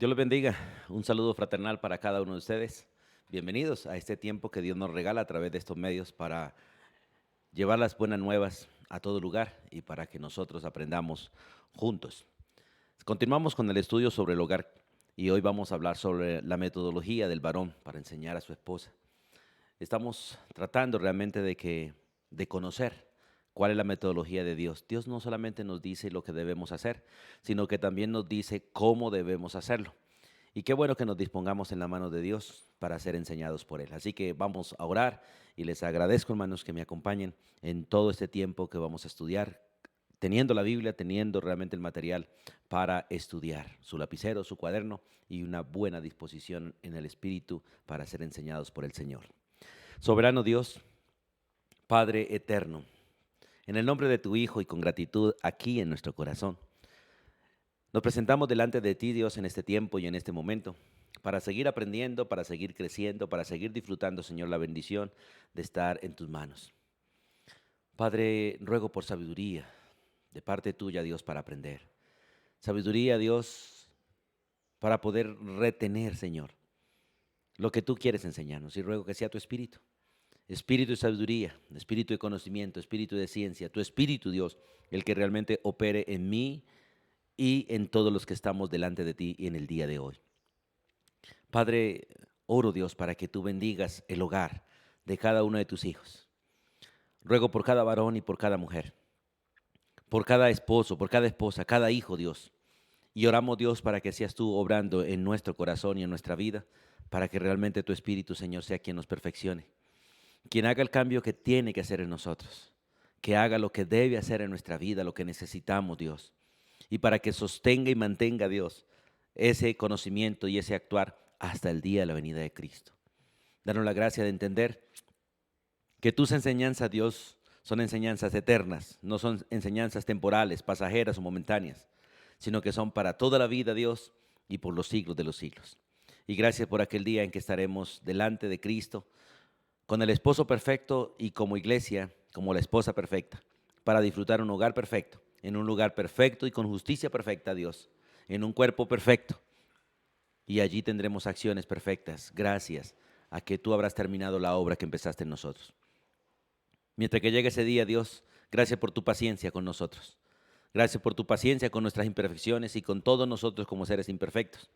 Dios los bendiga. Un saludo fraternal para cada uno de ustedes. Bienvenidos a este tiempo que Dios nos regala a través de estos medios para llevar las buenas nuevas a todo lugar y para que nosotros aprendamos juntos. Continuamos con el estudio sobre el hogar y hoy vamos a hablar sobre la metodología del varón para enseñar a su esposa. Estamos tratando realmente de conocer cuál es la metodología de Dios. Dios no solamente nos dice lo que debemos hacer, sino que también nos dice cómo debemos hacerlo. Y qué bueno que nos dispongamos en la mano de Dios para ser enseñados por Él. Así que vamos a orar y les agradezco, hermanos, que me acompañen en todo este tiempo que vamos a estudiar, teniendo la Biblia, teniendo realmente el material para estudiar, su lapicero, su cuaderno y una buena disposición en el Espíritu para ser enseñados por el Señor. Soberano Dios, Padre eterno, en el nombre de tu Hijo y con gratitud aquí en nuestro corazón, nos presentamos delante de ti, Dios, en este tiempo y en este momento, para seguir aprendiendo, para seguir creciendo, para seguir disfrutando, Señor, la bendición de estar en tus manos. Padre, ruego por sabiduría de parte tuya, Dios, para aprender. Sabiduría, Dios, para poder retener, Señor, lo que tú quieres enseñarnos. Y ruego que sea tu espíritu. Espíritu de sabiduría, espíritu de conocimiento, espíritu de ciencia, tu espíritu, Dios, el que realmente opere en mí y en todos los que estamos delante de ti en el día de hoy. Padre, oro, Dios, para que tú bendigas el hogar de cada uno de tus hijos. Ruego por cada varón y por cada mujer, por cada esposo, por cada esposa, cada hijo, Dios. Y oramos, Dios, para que seas tú obrando en nuestro corazón y en nuestra vida, para que realmente tu Espíritu, Señor, sea quien nos perfeccione, quien haga el cambio que tiene que hacer en nosotros, que haga lo que debe hacer en nuestra vida, lo que necesitamos, Dios, y para que sostenga y mantenga, Dios, ese conocimiento y ese actuar hasta el día de la venida de Cristo. Danos la gracia de entender que tus enseñanzas, Dios, son enseñanzas eternas, no son enseñanzas temporales, pasajeras o momentáneas, sino que son para toda la vida, Dios, y por los siglos de los siglos. Y gracias por aquel día en que estaremos delante de Cristo, con el esposo perfecto y como iglesia, como la esposa perfecta, para disfrutar un hogar perfecto, en un lugar perfecto y con justicia perfecta, Dios, en un cuerpo perfecto. Y allí tendremos acciones perfectas, gracias a que tú habrás terminado la obra que empezaste en nosotros. Mientras que llegue ese día, Dios, gracias por tu paciencia con nosotros. Gracias por tu paciencia con nuestras imperfecciones y con todos nosotros como seres imperfectos.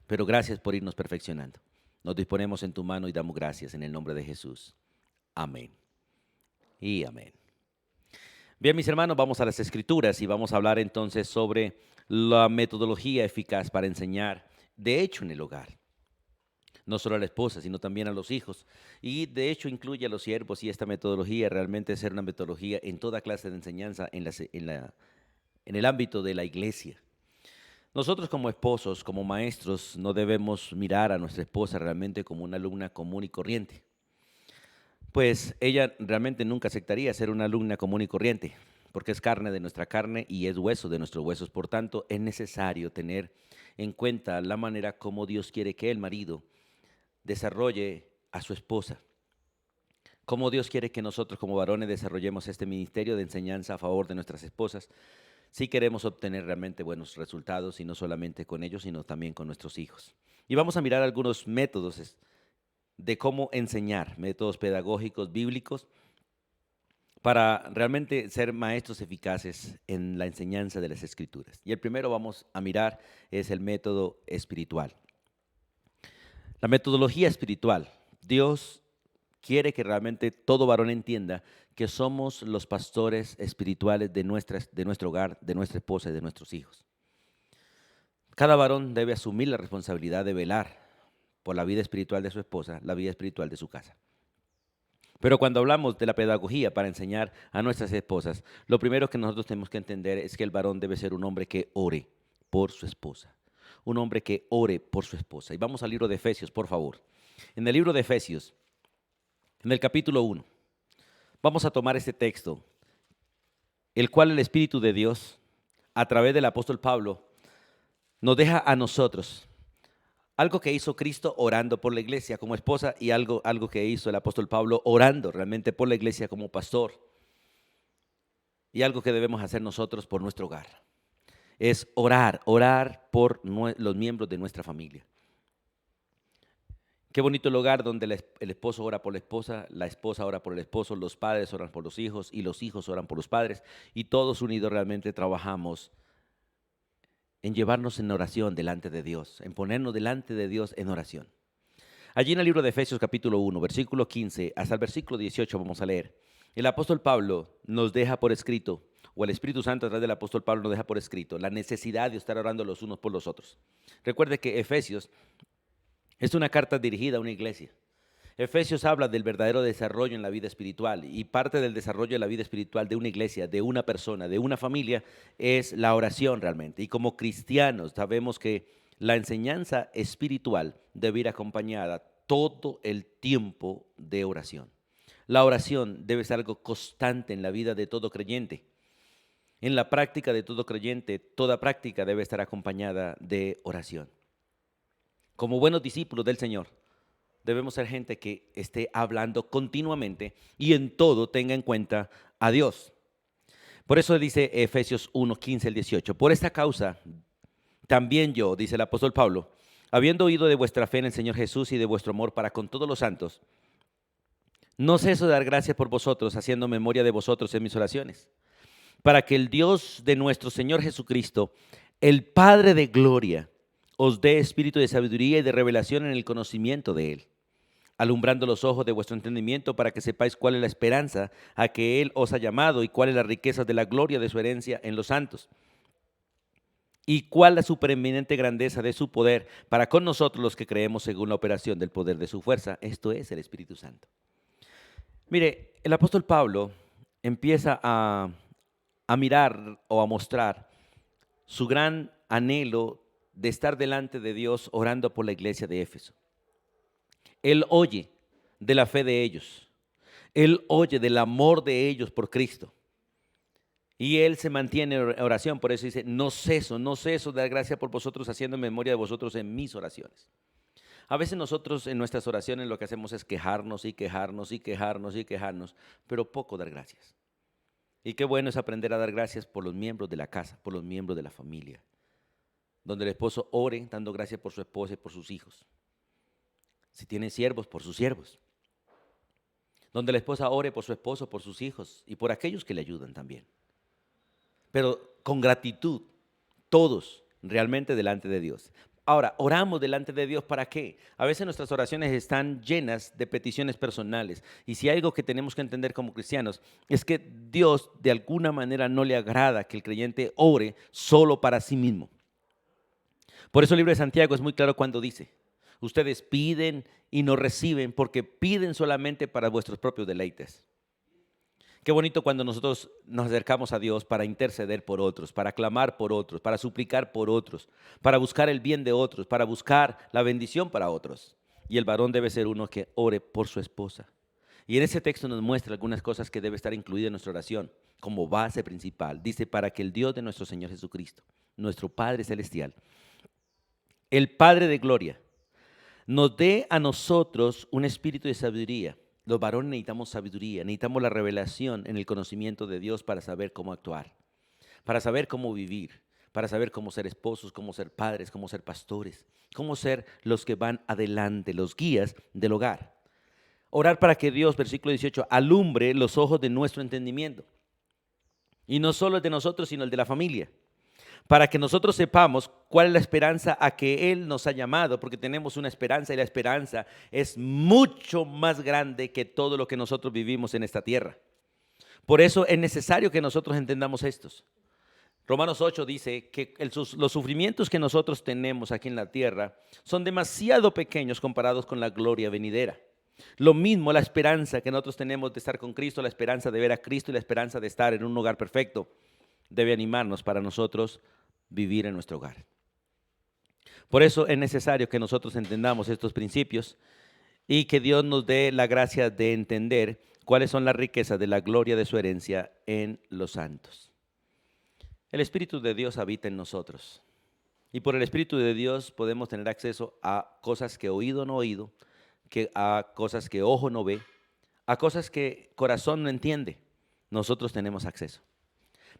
Pero gracias por irnos perfeccionando. Nos disponemos en tu mano y damos gracias en el nombre de Jesús. Amén y amén. Bien, mis hermanos, vamos a las Escrituras y vamos a hablar entonces sobre la metodología eficaz para enseñar, de hecho, en el hogar. No solo a la esposa, sino también a los hijos. Y de hecho incluye a los siervos y esta metodología realmente ser una metodología en toda clase de enseñanza en el ámbito de la iglesia. Nosotros como esposos, como maestros, no debemos mirar a nuestra esposa realmente como una alumna común y corriente, pues ella realmente nunca aceptaría ser una alumna común y corriente, porque es carne de nuestra carne y es hueso de nuestros huesos. Por tanto, es necesario tener en cuenta la manera como Dios quiere que el marido desarrolle a su esposa. Cómo Dios quiere que nosotros como varones desarrollemos este ministerio de enseñanza a favor de nuestras esposas, si queremos obtener realmente buenos resultados, y no solamente con ellos, sino también con nuestros hijos. Y vamos a mirar algunos métodos de cómo enseñar, métodos pedagógicos bíblicos, para realmente ser maestros eficaces en la enseñanza de las Escrituras. Y el primero vamos a mirar es el método espiritual. La metodología espiritual. Dios quiere que realmente todo varón entienda que somos los pastores espirituales de nuestro hogar, de nuestra esposa y de nuestros hijos. Cada varón debe asumir la responsabilidad de velar por la vida espiritual de su esposa, la vida espiritual de su casa. Pero cuando hablamos de la pedagogía para enseñar a nuestras esposas, lo primero que nosotros tenemos que entender es que el varón debe ser un hombre que ore por su esposa. Un hombre que ore por su esposa. Y vamos al libro de Efesios, por favor. En el libro de Efesios, en el capítulo 1, vamos a tomar este texto, el cual el Espíritu de Dios, a través del apóstol Pablo, nos deja a nosotros algo que hizo Cristo orando por la iglesia como esposa y algo que hizo el apóstol Pablo orando realmente por la iglesia como pastor y algo que debemos hacer nosotros por nuestro hogar. es orar por los miembros de nuestra familia. Qué bonito el hogar donde el esposo ora por la esposa ora por el esposo, los padres oran por los hijos y los hijos oran por los padres y todos unidos realmente trabajamos en llevarnos en oración delante de Dios, en ponernos delante de Dios en oración. Allí en el libro de Efesios capítulo 1, versículo 15 hasta el versículo 18 vamos a leer. El apóstol Pablo nos deja por escrito, o el Espíritu Santo a través del apóstol Pablo nos deja por escrito, la necesidad de estar orando los unos por los otros. Recuerde que Efesios es una carta dirigida a una iglesia. Efesios habla del verdadero desarrollo en la vida espiritual y parte del desarrollo de la vida espiritual de una iglesia, de una persona, de una familia, es la oración realmente. Y como cristianos sabemos que la enseñanza espiritual debe ir acompañada todo el tiempo de oración. La oración debe ser algo constante en la vida de todo creyente. En la práctica de todo creyente, toda práctica debe estar acompañada de oración. Como buenos discípulos del Señor, debemos ser gente que esté hablando continuamente y en todo tenga en cuenta a Dios. Por eso dice Efesios 1, 15 al 18. Por esta causa, también yo, dice el apóstol Pablo, habiendo oído de vuestra fe en el Señor Jesús y de vuestro amor para con todos los santos, no ceso de dar gracias por vosotros, haciendo memoria de vosotros en mis oraciones, para que el Dios de nuestro Señor Jesucristo, el Padre de gloria, os dé espíritu de sabiduría y de revelación en el conocimiento de Él, alumbrando los ojos de vuestro entendimiento para que sepáis cuál es la esperanza a que Él os ha llamado y cuál es la riqueza de la gloria de su herencia en los santos y cuál la supereminente grandeza de su poder para con nosotros los que creemos según la operación del poder de su fuerza. Esto es el Espíritu Santo. Mire, el apóstol Pablo empieza a mirar o a mostrar su gran anhelo de estar delante de Dios orando por la iglesia de Éfeso. Él oye de la fe de ellos. Él oye del amor de ellos por Cristo. Y Él se mantiene en oración. Por eso dice, no ceso de dar gracias por vosotros, haciendo memoria de vosotros en mis oraciones. A veces nosotros en nuestras oraciones lo que hacemos es quejarnos y quejarnos y quejarnos y quejarnos, pero poco dar gracias. Y qué bueno es aprender a dar gracias por los miembros de la casa, por los miembros de la familia. Donde el esposo ore dando gracias por su esposa y por sus hijos. Si tienen siervos, por sus siervos. Donde la esposa ore por su esposo, por sus hijos y por aquellos que le ayudan también. Pero con gratitud, todos realmente delante de Dios. Ahora, oramos delante de Dios ¿para qué? A veces nuestras oraciones están llenas de peticiones personales. Y si hay algo que tenemos que entender como cristianos, es que Dios de alguna manera no le agrada que el creyente ore solo para sí mismo. Por eso el libro de Santiago es muy claro cuando dice, ustedes piden y no reciben porque piden solamente para vuestros propios deleites. Qué bonito cuando nosotros nos acercamos a Dios para interceder por otros, para clamar por otros, para suplicar por otros, para buscar el bien de otros, para buscar la bendición para otros. Y el varón debe ser uno que ore por su esposa. Y en ese texto nos muestra algunas cosas que debe estar incluida en nuestra oración como base principal. Dice, para que el Dios de nuestro Señor Jesucristo, nuestro Padre Celestial, el Padre de gloria, nos dé a nosotros un espíritu de sabiduría. Los varones necesitamos sabiduría, necesitamos la revelación en el conocimiento de Dios para saber cómo actuar, para saber cómo vivir, para saber cómo ser esposos, cómo ser padres, cómo ser pastores, cómo ser los que van adelante, los guías del hogar. Orar para que Dios, versículo 18, alumbre los ojos de nuestro entendimiento. Y no solo el de nosotros, sino el de la familia. Para que nosotros sepamos cuál es la esperanza a que Él nos ha llamado, porque tenemos una esperanza y la esperanza es mucho más grande que todo lo que nosotros vivimos en esta tierra. Por eso es necesario que nosotros entendamos estos. Romanos 8 dice que los sufrimientos que nosotros tenemos aquí en la tierra son demasiado pequeños comparados con la gloria venidera. Lo mismo la esperanza que nosotros tenemos de estar con Cristo, la esperanza de ver a Cristo y la esperanza de estar en un hogar perfecto, debe animarnos para nosotros vivir en nuestro hogar. Por eso es necesario que nosotros entendamos estos principios y que Dios nos dé la gracia de entender cuáles son las riquezas de la gloria de su herencia en los santos. El Espíritu de Dios habita en nosotros y por el Espíritu de Dios podemos tener acceso a cosas que oído no oído, a cosas que ojo no ve, a cosas que corazón no entiende. Nosotros tenemos acceso.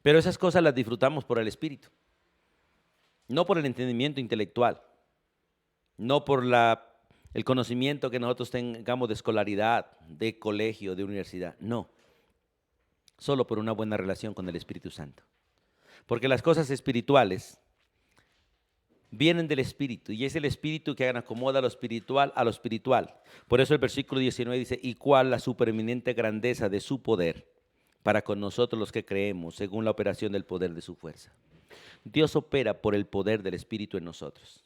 Pero esas cosas las disfrutamos por el Espíritu. no por el entendimiento intelectual, no por el conocimiento que nosotros tengamos de escolaridad, de colegio, de universidad, no, solo por una buena relación con el Espíritu Santo. Porque las cosas espirituales vienen del Espíritu, y es el Espíritu que acomoda lo espiritual a lo espiritual. Por eso el versículo 19 dice, y cuál la supereminente grandeza de su poder para con nosotros los que creemos, según la operación del poder de su fuerza. Dios opera por el poder del Espíritu en nosotros.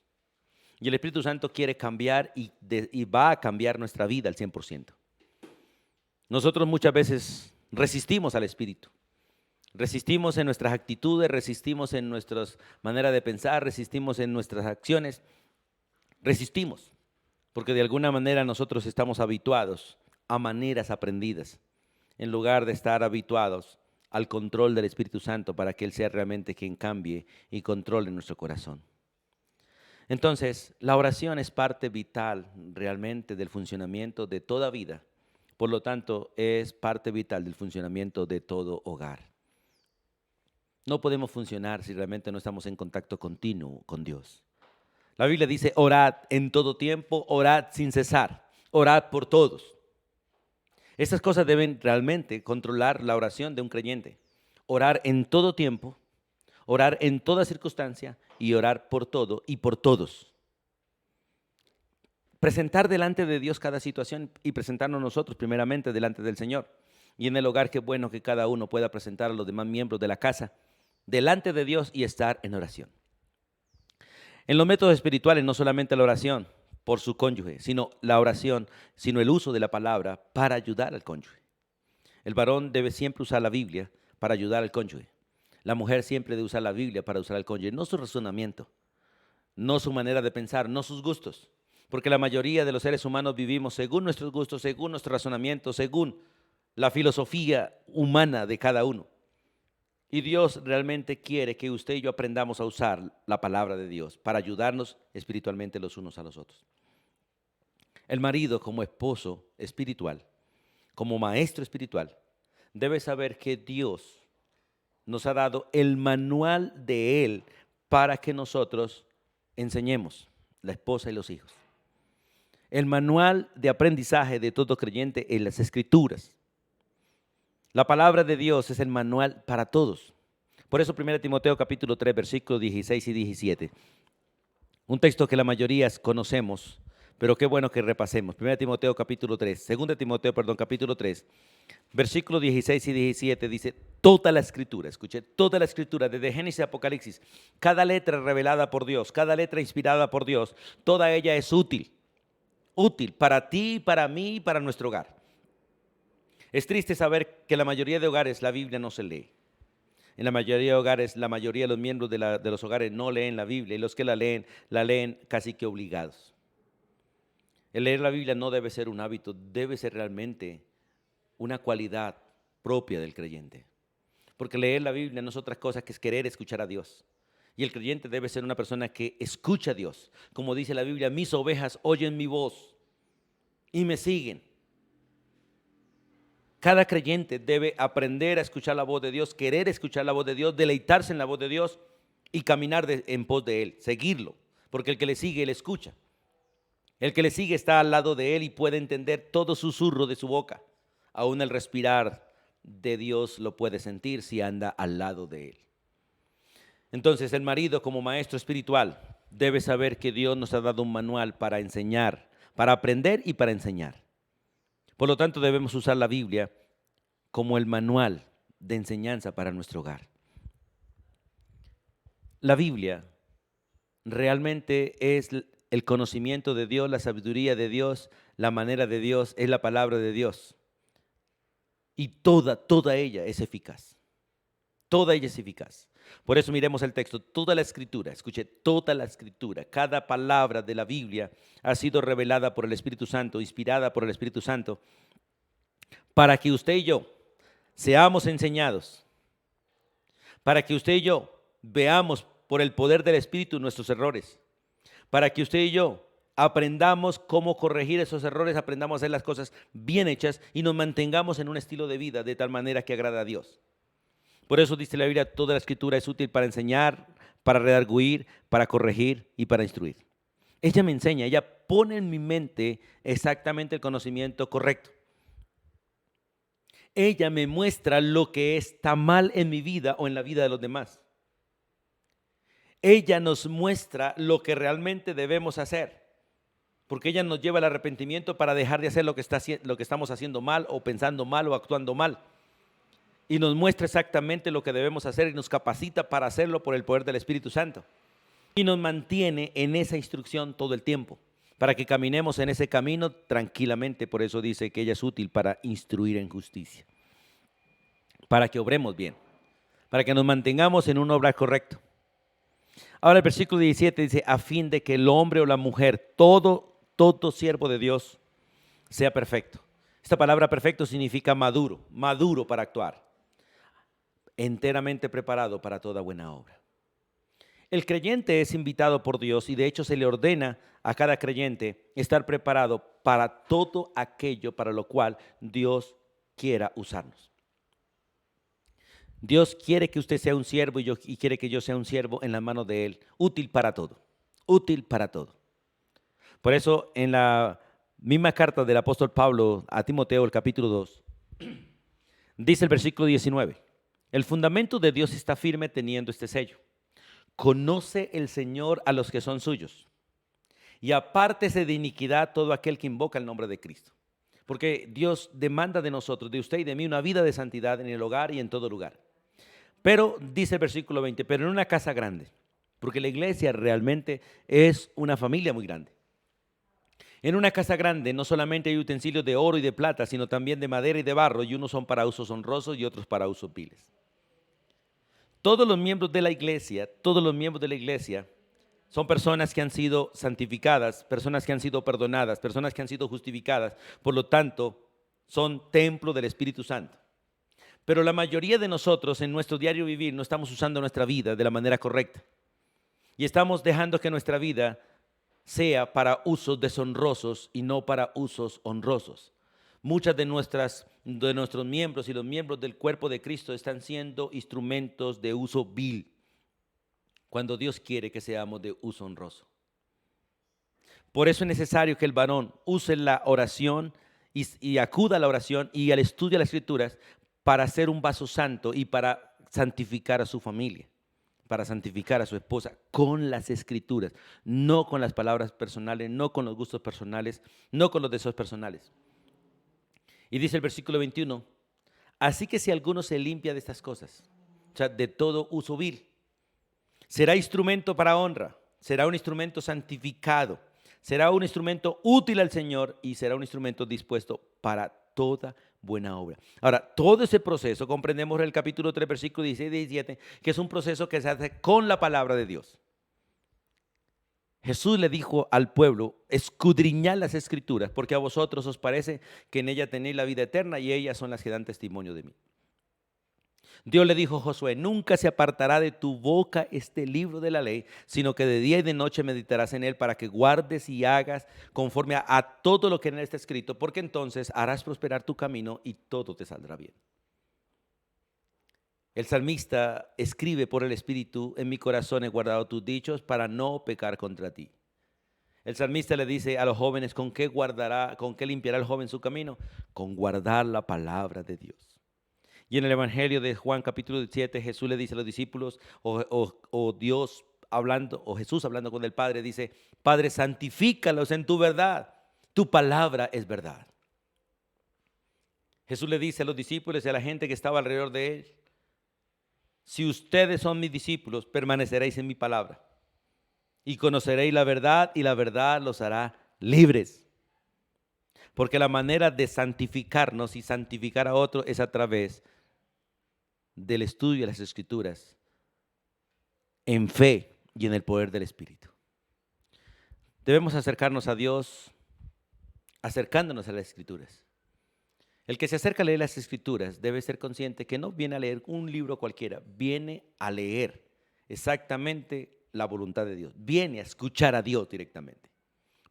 Y el Espíritu Santo quiere cambiar y va a cambiar nuestra vida al 100%. Nosotros muchas veces resistimos al Espíritu. Resistimos en nuestras actitudes, resistimos en nuestras maneras de pensar, resistimos en nuestras acciones. Resistimos, porque de alguna manera nosotros estamos habituados a maneras aprendidas, en lugar de estar habituados al control del Espíritu Santo para que Él sea realmente quien cambie y controle nuestro corazón. Entonces, la oración es parte vital realmente del funcionamiento de toda vida. Por lo tanto, es parte vital del funcionamiento de todo hogar. No podemos funcionar si realmente no estamos en contacto continuo con Dios. La Biblia dice, orad en todo tiempo, orad sin cesar, orad por todos. Estas cosas deben realmente controlar la oración de un creyente. Orar en todo tiempo, orar en toda circunstancia y orar por todo y por todos. Presentar delante de Dios cada situación y presentarnos nosotros primeramente delante del Señor. Y en el hogar, qué bueno que cada uno pueda presentar a los demás miembros de la casa delante de Dios y estar en oración. En los métodos espirituales, no solamente la oración por su cónyuge, sino la oración, sino el uso de la palabra para ayudar al cónyuge. El varón debe siempre usar la Biblia para ayudar al cónyuge. La mujer siempre debe usar la Biblia para usar al cónyuge, no su razonamiento, no su manera de pensar, no sus gustos. Porque la mayoría de los seres humanos vivimos según nuestros gustos, según nuestro razonamiento, según la filosofía humana de cada uno. Y Dios realmente quiere que usted y yo aprendamos a usar la palabra de Dios para ayudarnos espiritualmente los unos a los otros. El marido, como esposo espiritual, como maestro espiritual, debe saber que Dios nos ha dado el manual de Él para que nosotros enseñemos, la esposa y los hijos. El manual de aprendizaje de todo creyente en las Escrituras. La palabra de Dios es el manual para todos. Por eso 1 Timoteo capítulo 3, versículos 16 y 17. Un texto que la mayoría conocemos, pero qué bueno que repasemos. 1 Timoteo capítulo 3, 2 Timoteo, capítulo 3, versículos 16 y 17 dice, toda la Escritura, escuche, toda la Escritura, desde Génesis a Apocalipsis, cada letra revelada por Dios, cada letra inspirada por Dios, toda ella es útil para ti, para mí y para nuestro hogar. Es triste saber que en la mayoría de hogares la Biblia no se lee. En la mayoría de hogares, la mayoría de los miembros de los hogares no leen la Biblia y los que la leen casi que obligados. El leer la Biblia no debe ser un hábito, debe ser realmente una cualidad propia del creyente. Porque leer la Biblia no es otra cosa que es querer escuchar a Dios. Y el creyente debe ser una persona que escucha a Dios. Como dice la Biblia, mis ovejas oyen mi voz y me siguen. Cada creyente debe aprender a escuchar la voz de Dios, querer escuchar la voz de Dios, deleitarse en la voz de Dios y caminar en pos de Él, seguirlo. Porque el que le sigue, Él escucha. El que le sigue está al lado de Él y puede entender todo susurro de su boca. Aún el respirar de Dios lo puede sentir si anda al lado de Él. Entonces el marido como maestro espiritual debe saber que Dios nos ha dado un manual para enseñar, para aprender y para enseñar. Por lo tanto, debemos usar la Biblia como el manual de enseñanza para nuestro hogar. La Biblia realmente es el conocimiento de Dios, la sabiduría de Dios, la manera de Dios, es la palabra de Dios. Y toda ella es eficaz. Toda ella es eficaz. Por eso miremos el texto, toda la Escritura, escuche, toda la Escritura, cada palabra de la Biblia ha sido revelada por el Espíritu Santo, inspirada por el Espíritu Santo, para que usted y yo seamos enseñados, para que usted y yo veamos por el poder del Espíritu nuestros errores, para que usted y yo aprendamos cómo corregir esos errores, aprendamos a hacer las cosas bien hechas y nos mantengamos en un estilo de vida de tal manera que agrada a Dios. Por eso dice la Biblia, toda la Escritura es útil para enseñar, para redarguir, para corregir y para instruir. Ella me enseña, ella pone en mi mente exactamente el conocimiento correcto. Ella me muestra lo que está mal en mi vida o en la vida de los demás. Ella nos muestra lo que realmente debemos hacer, porque ella nos lleva al arrepentimiento para dejar de hacer lo que estamos haciendo mal o pensando mal o actuando mal. Y nos muestra exactamente lo que debemos hacer y nos capacita para hacerlo por el poder del Espíritu Santo. Y nos mantiene en esa instrucción todo el tiempo, para que caminemos en ese camino tranquilamente. Por eso dice que ella es útil para instruir en justicia, para que obremos bien, para que nos mantengamos en un obrar correcto. Ahora el versículo 17 dice, a fin de que el hombre o la mujer, todo siervo de Dios, sea perfecto. Esta palabra perfecto significa maduro, maduro para actuar, enteramente preparado para toda buena obra. El creyente es invitado por Dios y de hecho se le ordena a cada creyente estar preparado para todo aquello para lo cual Dios quiera usarnos. Dios quiere que usted sea un siervo y quiere que yo sea un siervo en las manos de Él, útil para todo, útil para todo. Por eso en la misma carta del apóstol Pablo a Timoteo, el capítulo 2, dice el versículo 19, el fundamento de Dios está firme teniendo este sello. Conoce el Señor a los que son suyos y apártese de iniquidad todo aquel que invoca el nombre de Cristo. Porque Dios demanda de nosotros, de usted y de mí, una vida de santidad en el hogar y en todo lugar. Pero, dice el versículo 20, pero en una casa grande, porque la iglesia realmente es una familia muy grande. En una casa grande no solamente hay utensilios de oro y de plata, sino también de madera y de barro, y unos son para usos honrosos y otros para usos viles. Todos los miembros de la iglesia son personas que han sido santificadas, personas que han sido perdonadas, personas que han sido justificadas, por lo tanto, son templo del Espíritu Santo. Pero la mayoría de nosotros en nuestro diario vivir no estamos usando nuestra vida de la manera correcta. Y estamos dejando que nuestra vida sea para usos deshonrosos y no para usos honrosos. Muchas de nuestros miembros y los miembros del cuerpo de Cristo están siendo instrumentos de uso vil, cuando Dios quiere que seamos de uso honroso. Por eso es necesario que el varón use la oración y acuda a la oración y al estudio de las Escrituras para ser un vaso santo y para santificar a su familia, para santificar a su esposa con las Escrituras, no con las palabras personales, no con los gustos personales, no con los deseos personales. Y dice el versículo 21, así que si alguno se limpia de estas cosas, o sea, de todo uso vil, será instrumento para honra, será un instrumento santificado, será un instrumento útil al Señor y será un instrumento dispuesto para toda buena obra. Ahora, todo ese proceso, comprendemos en el capítulo 3, versículo 16 y 17, que es un proceso que se hace con la palabra de Dios. Jesús le dijo al pueblo, escudriñad las Escrituras, porque a vosotros os parece que en ella tenéis la vida eterna y ellas son las que dan testimonio de mí. Dios le dijo a Josué, nunca se apartará de tu boca este libro de la ley, sino que de día y de noche meditarás en él para que guardes y hagas conforme a todo lo que en él está escrito, porque entonces harás prosperar tu camino y todo te saldrá bien. El salmista escribe por el Espíritu, en mi corazón he guardado tus dichos para no pecar contra ti. El salmista le dice a los jóvenes, ¿con qué limpiará el joven su camino? Con guardar la palabra de Dios. Y en el Evangelio de Juan capítulo 7, Jesús le dice a los discípulos, Jesús hablando con el Padre, dice, Padre, santifícalos en tu verdad, tu palabra es verdad. Jesús le dice a los discípulos y a la gente que estaba alrededor de él, si ustedes son mis discípulos, permaneceréis en mi palabra y conoceréis la verdad y la verdad los hará libres. Porque la manera de santificarnos y santificar a otros es a través del estudio de las Escrituras, en fe y en el poder del Espíritu. Debemos acercarnos a Dios acercándonos a las Escrituras. El que se acerca a leer las Escrituras debe ser consciente que no viene a leer un libro cualquiera, viene a leer exactamente la voluntad de Dios, viene a escuchar a Dios directamente.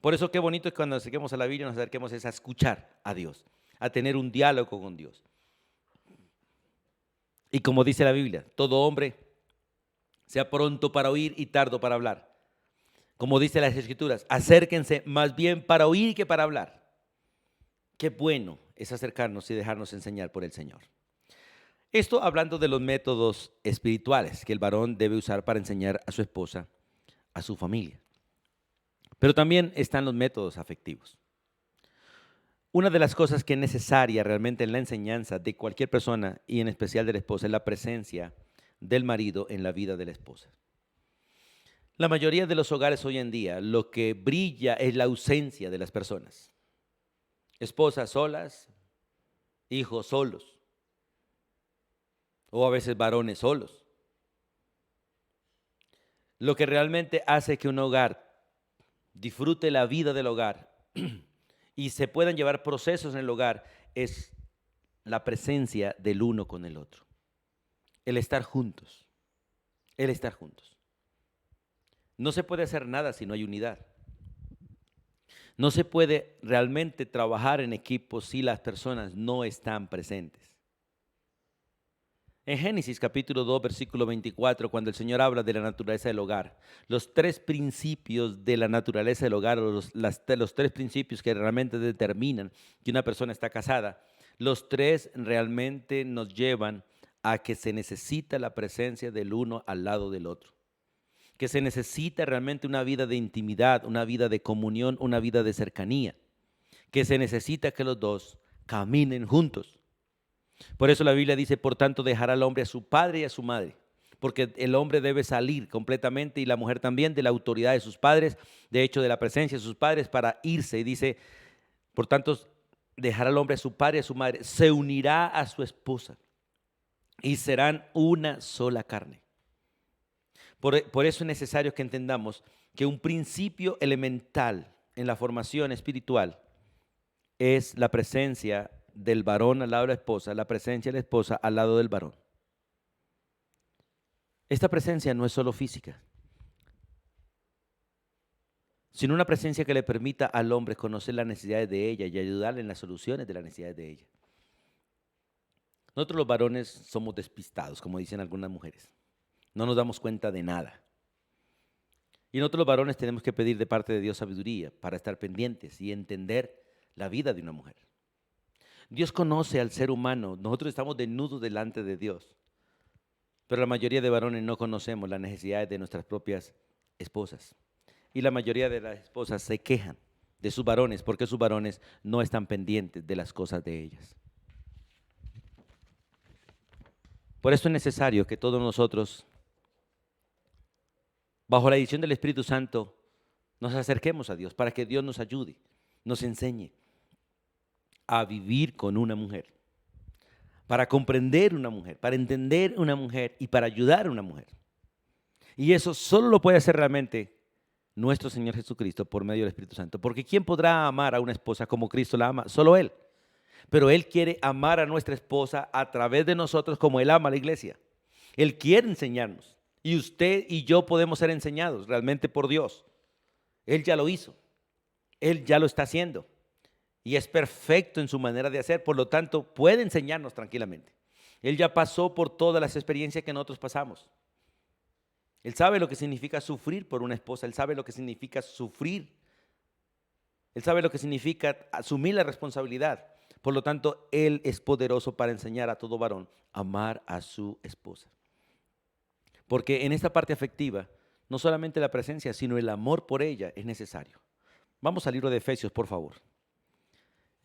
Por eso qué bonito es cuando nos acerquemos a la Biblia, nos acerquemos a escuchar a Dios, a tener un diálogo con Dios. Y como dice la Biblia, todo hombre Sea pronto para oír y tardo para hablar. Como dice las Escrituras, acérquense más bien para oír que para hablar. Qué bueno es acercarnos y dejarnos enseñar por el Señor. Esto hablando de los métodos espirituales que el varón debe usar para enseñar a su esposa, a su familia. Pero también están los métodos afectivos. Una de las cosas que es necesaria realmente en la enseñanza de cualquier persona y en especial de la esposa es la presencia del marido en la vida de la esposa. La mayoría de los hogares hoy en día lo que brilla es la ausencia de las personas. Esposas solas, hijos solos, o a veces varones solos. Lo que realmente hace que un hogar disfrute la vida del hogar y se puedan llevar procesos en el hogar es la presencia del uno con el otro. El estar juntos. El estar juntos. No se puede hacer nada si no hay unidad. No se puede realmente trabajar en equipo si las personas no están presentes. En Génesis capítulo 2, versículo 24, cuando el Señor habla de la naturaleza del hogar, los tres principios de la naturaleza del hogar, o los tres principios que realmente determinan que una persona está casada, los tres realmente nos llevan a que se necesita la presencia del uno al lado del otro. Que se necesita realmente una vida de intimidad, una vida de comunión, una vida de cercanía. Que se necesita que los dos caminen juntos. Por eso la Biblia dice, por tanto, dejará al hombre a su padre y a su madre, porque el hombre debe salir completamente y la mujer también de la autoridad de sus padres, de hecho de la presencia de sus padres para irse. Y dice, por tanto, dejará al hombre a su padre y a su madre, se unirá a su esposa y serán una sola carne. Por eso es necesario que entendamos que un principio elemental en la formación espiritual es la presencia del varón al lado de la esposa, la presencia de la esposa al lado del varón. Esta presencia no es solo física, sino una presencia que le permita al hombre conocer las necesidades de ella y ayudarle en las soluciones de las necesidades de ella. Nosotros los varones somos despistados, como dicen algunas mujeres. No nos damos cuenta de nada. Y nosotros los varones tenemos que pedir de parte de Dios sabiduría para estar pendientes y entender la vida de una mujer. Dios conoce al ser humano, nosotros estamos desnudos delante de Dios, pero la mayoría de varones no conocemos las necesidades de nuestras propias esposas. Y la mayoría de las esposas se quejan de sus varones porque sus varones no están pendientes de las cosas de ellas. Por eso es necesario que todos nosotros, bajo la dirección del Espíritu Santo, nos acerquemos a Dios para que Dios nos ayude, nos enseñe a vivir con una mujer, para comprender una mujer, para entender una mujer y para ayudar a una mujer. Y eso solo lo puede hacer realmente nuestro Señor Jesucristo por medio del Espíritu Santo. Porque ¿quién podrá amar a una esposa como Cristo la ama? Solo Él. Pero Él quiere amar a nuestra esposa a través de nosotros como Él ama a la iglesia. Él quiere enseñarnos. Y usted y yo podemos ser enseñados realmente por Dios. Él ya lo hizo. Él ya lo está haciendo. Y es perfecto en su manera de hacer, por lo tanto puede enseñarnos tranquilamente. Él ya pasó por todas las experiencias que nosotros pasamos. Él sabe lo que significa sufrir por una esposa, Él sabe lo que significa sufrir. Él sabe lo que significa asumir la responsabilidad. Por lo tanto, Él es poderoso para enseñar a todo varón a amar a su esposa. Porque en esta parte afectiva, no solamente la presencia, sino el amor por ella es necesario. Vamos al libro de Efesios, por favor.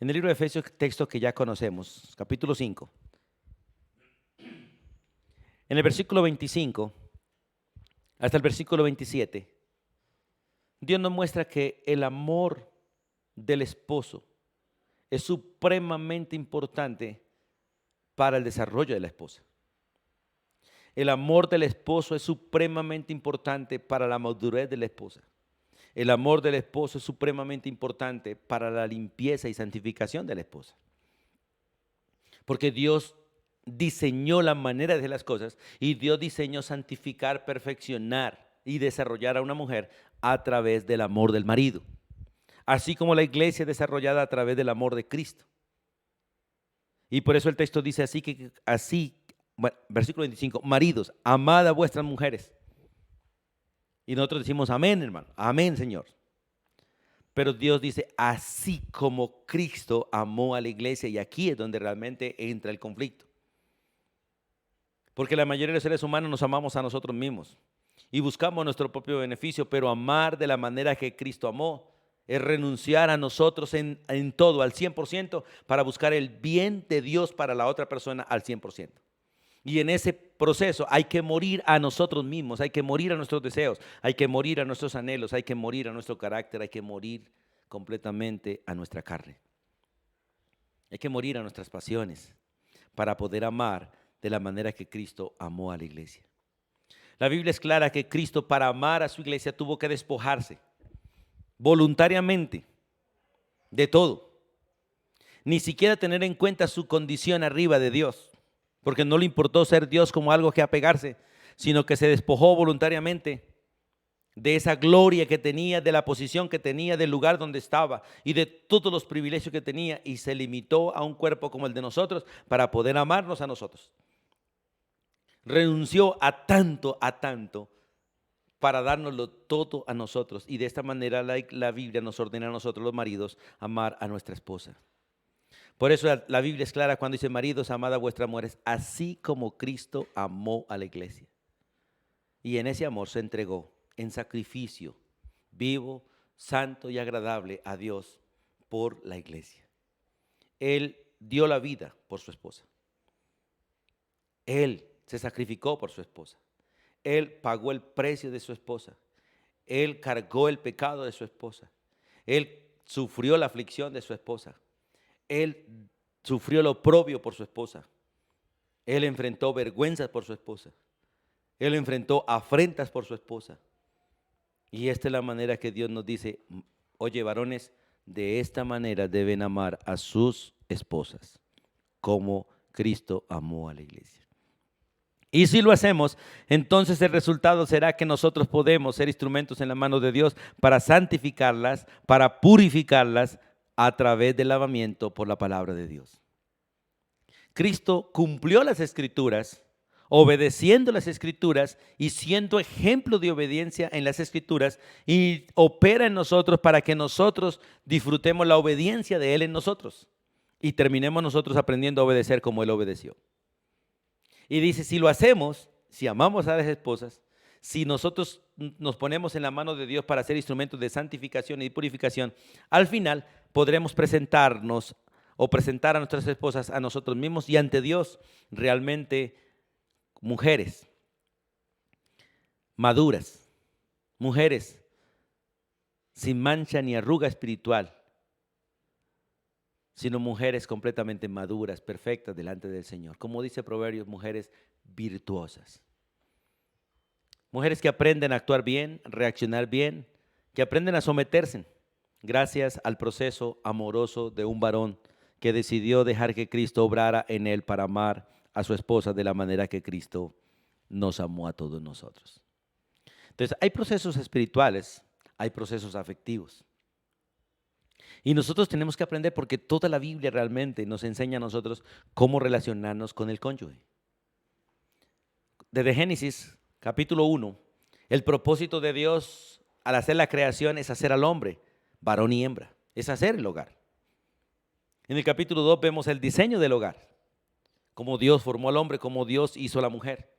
En el libro de Efesios, texto que ya conocemos, capítulo 5. En el versículo 25 hasta el versículo 27, Dios nos muestra que el amor del esposo es supremamente importante para el desarrollo de la esposa. El amor del esposo es supremamente importante para la madurez de la esposa. El amor del esposo es supremamente importante para la limpieza y santificación de la esposa. Porque Dios diseñó la manera de hacer las cosas y Dios diseñó santificar, perfeccionar y desarrollar a una mujer a través del amor del marido. Así como la iglesia es desarrollada a través del amor de Cristo. Y por eso el texto dice así, bueno, versículo 25, maridos, amad a vuestras mujeres. Y nosotros decimos amén, hermano, amén, Señor. Pero Dios dice, así como Cristo amó a la iglesia, y aquí es donde realmente entra el conflicto. Porque la mayoría de los seres humanos nos amamos a nosotros mismos y buscamos nuestro propio beneficio, pero amar de la manera que Cristo amó es renunciar a nosotros en todo, al 100%, para buscar el bien de Dios para la otra persona al 100%. Y en ese proceso hay que morir a nosotros mismos, hay que morir a nuestros deseos, hay que morir a nuestros anhelos, hay que morir a nuestro carácter, hay que morir completamente a nuestra carne. Hay que morir a nuestras pasiones para poder amar de la manera que Cristo amó a la iglesia. La Biblia es clara que Cristo, para amar a su iglesia, tuvo que despojarse voluntariamente de todo. Ni siquiera tener en cuenta su condición arriba de Dios, porque no le importó ser Dios como algo que apegarse, sino que se despojó voluntariamente de esa gloria que tenía, de la posición que tenía, del lugar donde estaba y de todos los privilegios que tenía, y se limitó a un cuerpo como el de nosotros para poder amarnos a nosotros. Renunció a tanto para dárnoslo todo a nosotros, y de esta manera la Biblia nos ordena a nosotros los maridos amar a nuestra esposa. Por eso la Biblia es clara cuando dice: maridos, amad a vuestras mujeres, así como Cristo amó a la iglesia. Y en ese amor se entregó en sacrificio vivo, santo y agradable a Dios por la iglesia. Él dio la vida por su esposa. Él se sacrificó por su esposa. Él pagó el precio de su esposa. Él cargó el pecado de su esposa. Él sufrió la aflicción de su esposa. Él sufrió el oprobio por su esposa. Él enfrentó vergüenzas por su esposa. Él enfrentó afrentas por su esposa. Y esta es la manera que Dios nos dice: oye, varones, de esta manera deben amar a sus esposas, como Cristo amó a la iglesia. Y si lo hacemos, entonces el resultado será que nosotros podemos ser instrumentos en la mano de Dios para santificarlas, para purificarlas a través del lavamiento por la palabra de Dios. Cristo cumplió las Escrituras, obedeciendo las Escrituras y siendo ejemplo de obediencia en las Escrituras, y opera en nosotros para que nosotros disfrutemos la obediencia de Él en nosotros y terminemos nosotros aprendiendo a obedecer como Él obedeció. Y dice, si lo hacemos, si amamos a las esposas, si nosotros nos ponemos en la mano de Dios para ser instrumentos de santificación y purificación, al final podremos presentarnos o presentar a nuestras esposas, a nosotros mismos y ante Dios, realmente mujeres maduras, mujeres sin mancha ni arruga espiritual, sino mujeres completamente maduras, perfectas delante del Señor. Como dice Proverbios, mujeres virtuosas. Mujeres que aprenden a actuar bien, reaccionar bien, que aprenden a someterse gracias al proceso amoroso de un varón que decidió dejar que Cristo obrara en él para amar a su esposa de la manera que Cristo nos amó a todos nosotros. Entonces, hay procesos espirituales, hay procesos afectivos. Y nosotros tenemos que aprender, porque toda la Biblia realmente nos enseña a nosotros cómo relacionarnos con el cónyuge. Desde Génesis, capítulo 1, el propósito de Dios al hacer la creación es hacer al hombre varón y hembra, es hacer el hogar. En el capítulo 2 vemos el diseño del hogar, cómo Dios formó al hombre, cómo Dios hizo a la mujer.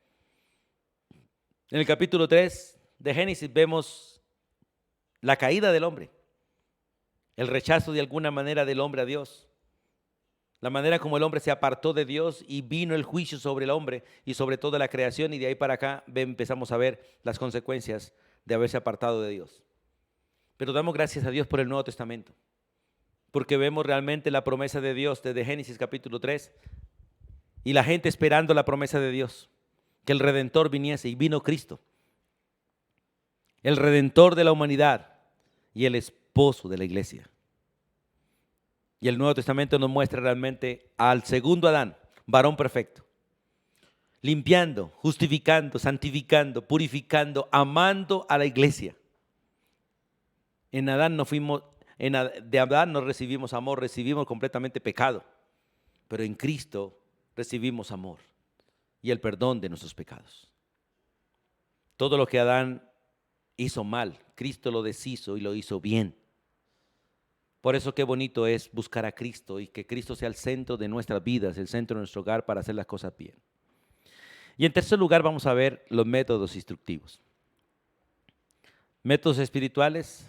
En el capítulo 3 de Génesis vemos la caída del hombre, el rechazo de alguna manera del hombre a Dios, la manera como el hombre se apartó de Dios y vino el juicio sobre el hombre y sobre toda la creación, y de ahí para acá empezamos a ver las consecuencias de haberse apartado de Dios. Pero damos gracias a Dios por el Nuevo Testamento, porque vemos realmente la promesa de Dios desde Génesis capítulo 3 y la gente esperando la promesa de Dios, que el Redentor viniese, y vino Cristo, el Redentor de la humanidad y el esposo de la iglesia. Y el Nuevo Testamento nos muestra realmente al segundo Adán, varón perfecto, limpiando, justificando, santificando, purificando, amando a la iglesia. En Adán de Adán no recibimos amor, recibimos completamente pecado, pero en Cristo recibimos amor y el perdón de nuestros pecados. Todo lo que Adán hizo mal. Cristo lo deshizo y lo hizo bien. Por eso qué bonito es buscar a Cristo y que Cristo sea el centro de nuestras vidas, el centro de nuestro hogar para hacer las cosas bien. Y en tercer lugar vamos a ver los métodos instructivos. Métodos espirituales,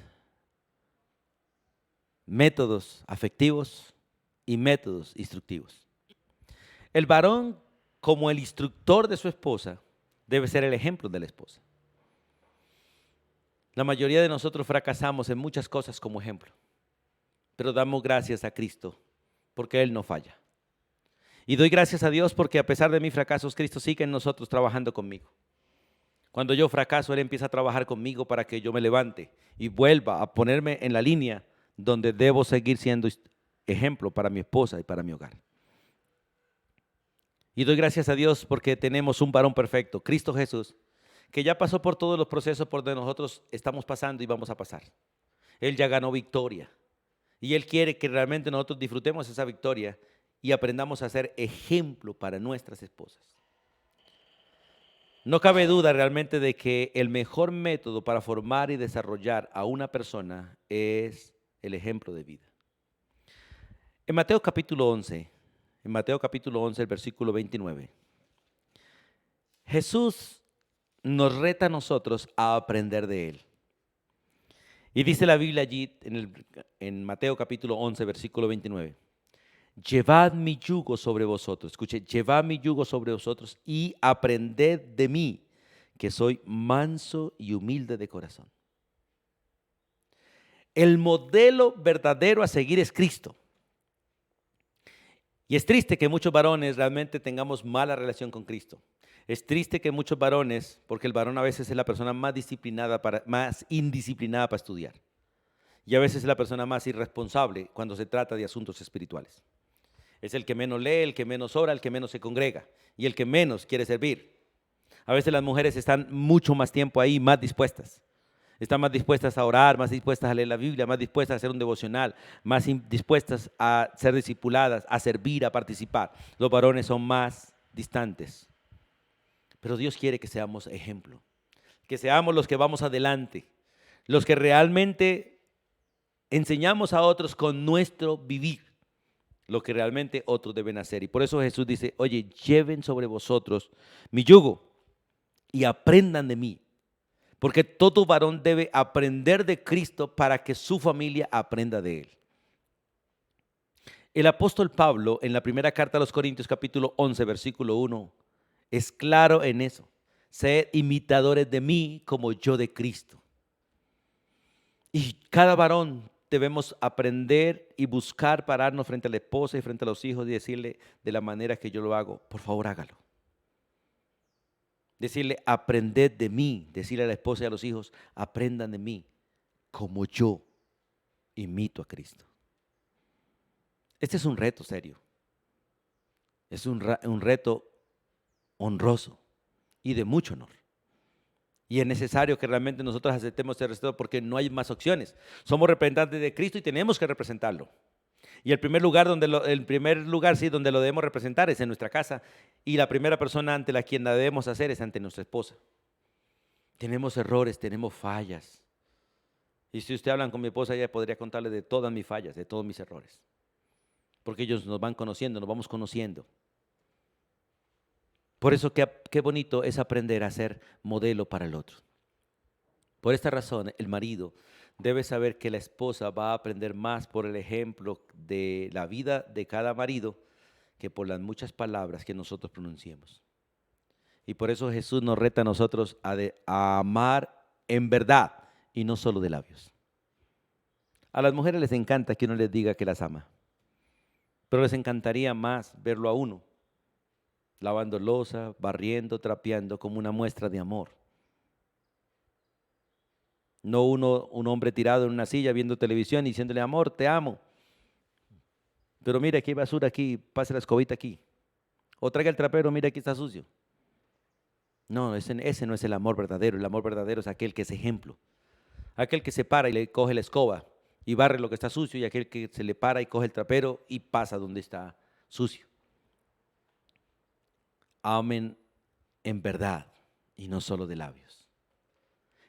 métodos afectivos y métodos instructivos. El varón, como el instructor de su esposa, debe ser el ejemplo de la esposa. La mayoría de nosotros fracasamos en muchas cosas como ejemplo, pero damos gracias a Cristo porque Él no falla. Y doy gracias a Dios porque a pesar de mis fracasos, Cristo sigue en nosotros trabajando conmigo. Cuando yo fracaso, Él empieza a trabajar conmigo para que yo me levante y vuelva a ponerme en la línea donde debo seguir siendo ejemplo para mi esposa y para mi hogar. Y doy gracias a Dios porque tenemos un varón perfecto, Cristo Jesús, que ya pasó por todos los procesos por donde nosotros estamos pasando y vamos a pasar. Él ya ganó victoria y Él quiere que realmente nosotros disfrutemos esa victoria y aprendamos a ser ejemplo para nuestras esposas. No cabe duda realmente de que el mejor método para formar y desarrollar a una persona es el ejemplo de vida. En Mateo capítulo 11, el versículo 29, Jesús nos reta a nosotros a aprender de Él. Y dice la Biblia allí en Mateo capítulo 11, versículo 29. Llevad mi yugo sobre vosotros. Escuche, llevad mi yugo sobre vosotros y aprended de mí, que soy manso y humilde de corazón. El modelo verdadero a seguir es Cristo. Y es triste que muchos varones realmente tengamos mala relación con Cristo. Es triste que muchos varones, porque el varón a veces es la persona más indisciplinada para estudiar. Y a veces es la persona más irresponsable cuando se trata de asuntos espirituales. Es el que menos lee, el que menos ora, el que menos se congrega y el que menos quiere servir. A veces las mujeres están mucho más tiempo ahí, más dispuestas. Están más dispuestas a orar, más dispuestas a leer la Biblia, más dispuestas a hacer un devocional, más dispuestas a ser discipuladas, a servir, a participar. Los varones son más distantes. Pero Dios quiere que seamos ejemplo, que seamos los que vamos adelante, los que realmente enseñamos a otros con nuestro vivir lo que realmente otros deben hacer. Y por eso Jesús dice, oye, lleven sobre vosotros mi yugo y aprendan de mí. Porque todo varón debe aprender de Cristo para que su familia aprenda de Él. El apóstol Pablo, en la primera carta a los Corintios, capítulo 11, versículo 1, es claro en eso. Sed imitadores de mí como yo de Cristo. Y cada varón debemos aprender y buscar pararnos frente a la esposa y frente a los hijos y decirle de la manera que yo lo hago, por favor hágalo. Decirle, aprended de mí, decirle a la esposa y a los hijos, aprendan de mí como yo imito a Cristo. Este es un reto serio, es un reto honroso y de mucho honor. Y es necesario que realmente nosotros aceptemos este reto porque no hay más opciones. Somos representantes de Cristo y tenemos que representarlo. Y el primer lugar donde lo debemos representar es en nuestra casa. Y la primera persona ante la quien la debemos hacer es ante nuestra esposa. Tenemos errores, tenemos fallas. Y si usted habla con mi esposa, ella podría contarle de todas mis fallas, de todos mis errores. Porque ellos nos van conociendo, nos vamos conociendo. Por eso qué bonito es aprender a ser modelo para el otro. Por esta razón, el marido debe saber que la esposa va a aprender más por el ejemplo de la vida de cada marido que por las muchas palabras que nosotros pronunciemos. Y por eso Jesús nos reta a nosotros a amar en verdad y no solo de labios. A las mujeres les encanta que uno les diga que las ama, pero les encantaría más verlo a uno lavando loza, barriendo, trapeando como una muestra de amor. No un hombre tirado en una silla viendo televisión y diciéndole, amor, te amo. Pero mira, aquí hay basura aquí, pase la escobita aquí. O traiga el trapero, mira, aquí está sucio. No, ese no es el amor verdadero. El amor verdadero es aquel que es ejemplo. Aquel que se para y le coge la escoba y barre lo que está sucio, y aquel que se le para y coge el trapero y pasa donde está sucio. Amen en verdad y no solo de labios.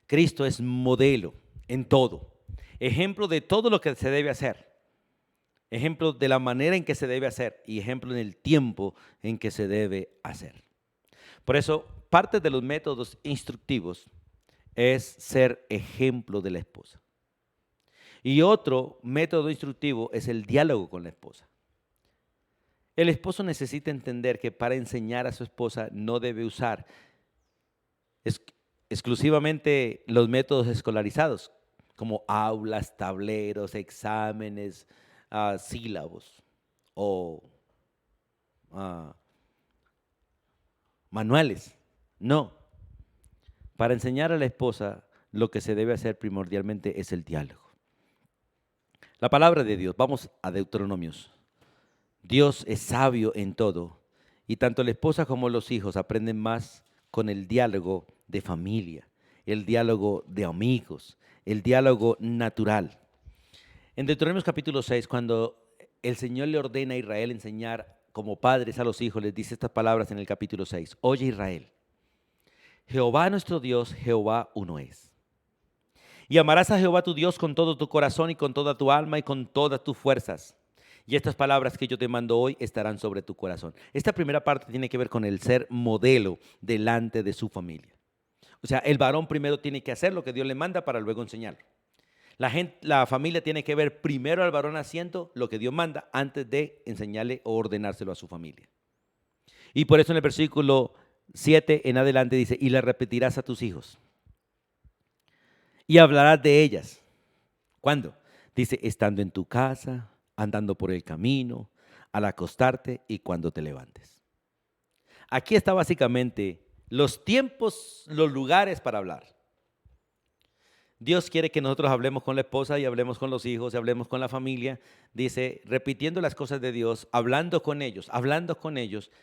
Cristo es modelo en todo, ejemplo de todo lo que se debe hacer, ejemplo de la manera en que se debe hacer y ejemplo en el tiempo en que se debe hacer. Por eso, parte de los métodos instructivos es ser ejemplo de la esposa. Y otro método instructivo es el diálogo con la esposa. El esposo necesita entender que para enseñar a su esposa no debe usar exclusivamente los métodos escolarizados, como aulas, tableros, exámenes, sílabos o manuales. No, para enseñar a la esposa lo que se debe hacer primordialmente es el diálogo. La palabra de Dios, vamos a Deuteronomios. Dios es sabio en todo y tanto la esposa como los hijos aprenden más con el diálogo de familia, el diálogo de amigos, el diálogo natural. En Deuteronomios capítulo 6, cuando el Señor le ordena a Israel enseñar como padres a los hijos, les dice estas palabras en el capítulo 6. Oye Israel, Jehová nuestro Dios, Jehová uno es. Y amarás a Jehová tu Dios con todo tu corazón y con toda tu alma y con todas tus fuerzas. Y estas palabras que yo te mando hoy estarán sobre tu corazón. Esta primera parte tiene que ver con el ser modelo delante de su familia. O sea, el varón primero tiene que hacer lo que Dios le manda para luego enseñarlo. La familia tiene que ver primero al varón haciendo lo que Dios manda antes de enseñarle o ordenárselo a su familia. Y por eso en el versículo 7 en adelante dice, y le repetirás a tus hijos y hablarás de ellas. ¿Cuándo? Dice, estando en tu casa, andando por el camino, al acostarte y cuando te levantes. Aquí está básicamente los tiempos, los lugares para hablar. Dios quiere que nosotros hablemos con la esposa y hablemos con los hijos y hablemos con la familia. Dice, repitiendo las cosas de Dios, hablando con ellos,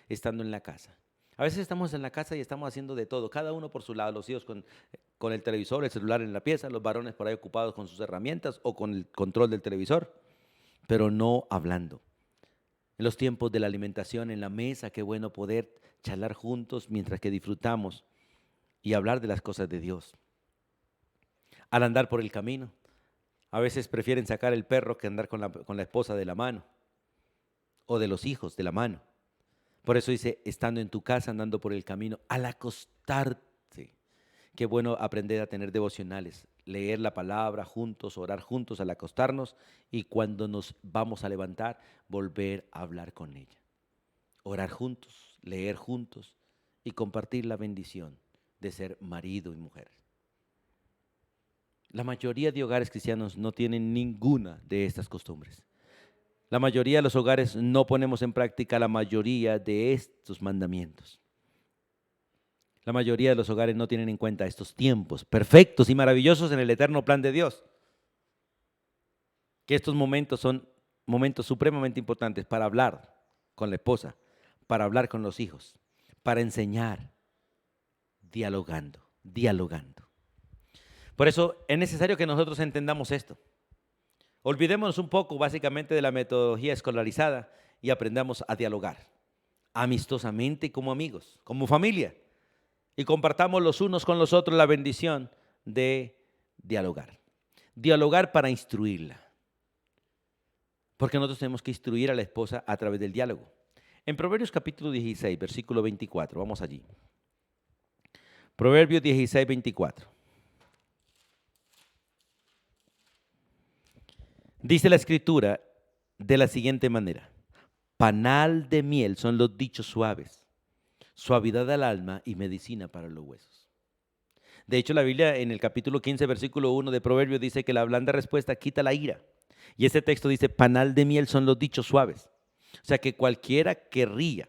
estando en la casa. A veces estamos en la casa y estamos haciendo de todo, cada uno por su lado, los hijos con el televisor, el celular en la pieza, los varones por ahí ocupados con sus herramientas o con el control del televisor, pero no hablando. En los tiempos de la alimentación, en la mesa, qué bueno poder charlar juntos mientras que disfrutamos y hablar de las cosas de Dios. Al andar por el camino, a veces prefieren sacar el perro que andar con la esposa de la mano o de los hijos de la mano. Por eso dice, estando en tu casa, andando por el camino, al acostarte. Qué bueno aprender a tener devocionales, leer la palabra juntos, orar juntos al acostarnos y cuando nos vamos a levantar, volver a hablar con ella. Orar juntos, leer juntos y compartir la bendición de ser marido y mujer. La mayoría de hogares cristianos no tienen ninguna de estas costumbres. La mayoría de los hogares no ponemos en práctica la mayoría de estos mandamientos. La mayoría de los hogares no tienen en cuenta estos tiempos perfectos y maravillosos en el eterno plan de Dios. Que estos momentos son momentos supremamente importantes para hablar con la esposa, para hablar con los hijos, para enseñar, dialogando. Por eso es necesario que nosotros entendamos esto. Olvidémonos un poco básicamente de la metodología escolarizada y aprendamos a dialogar amistosamente como amigos, como familia. Y compartamos los unos con los otros la bendición de dialogar. Dialogar para instruirla. Porque nosotros tenemos que instruir a la esposa a través del diálogo. En Proverbios capítulo 16, versículo 24, vamos allí. Proverbios 16, 24. Dice la Escritura de la siguiente manera: panal de miel son los dichos suaves, suavidad al alma y medicina para los huesos. De hecho, la Biblia en el capítulo 15, versículo 1 de Proverbios dice que la blanda respuesta quita la ira. Y ese texto dice, panal de miel son los dichos suaves. O sea que cualquiera querría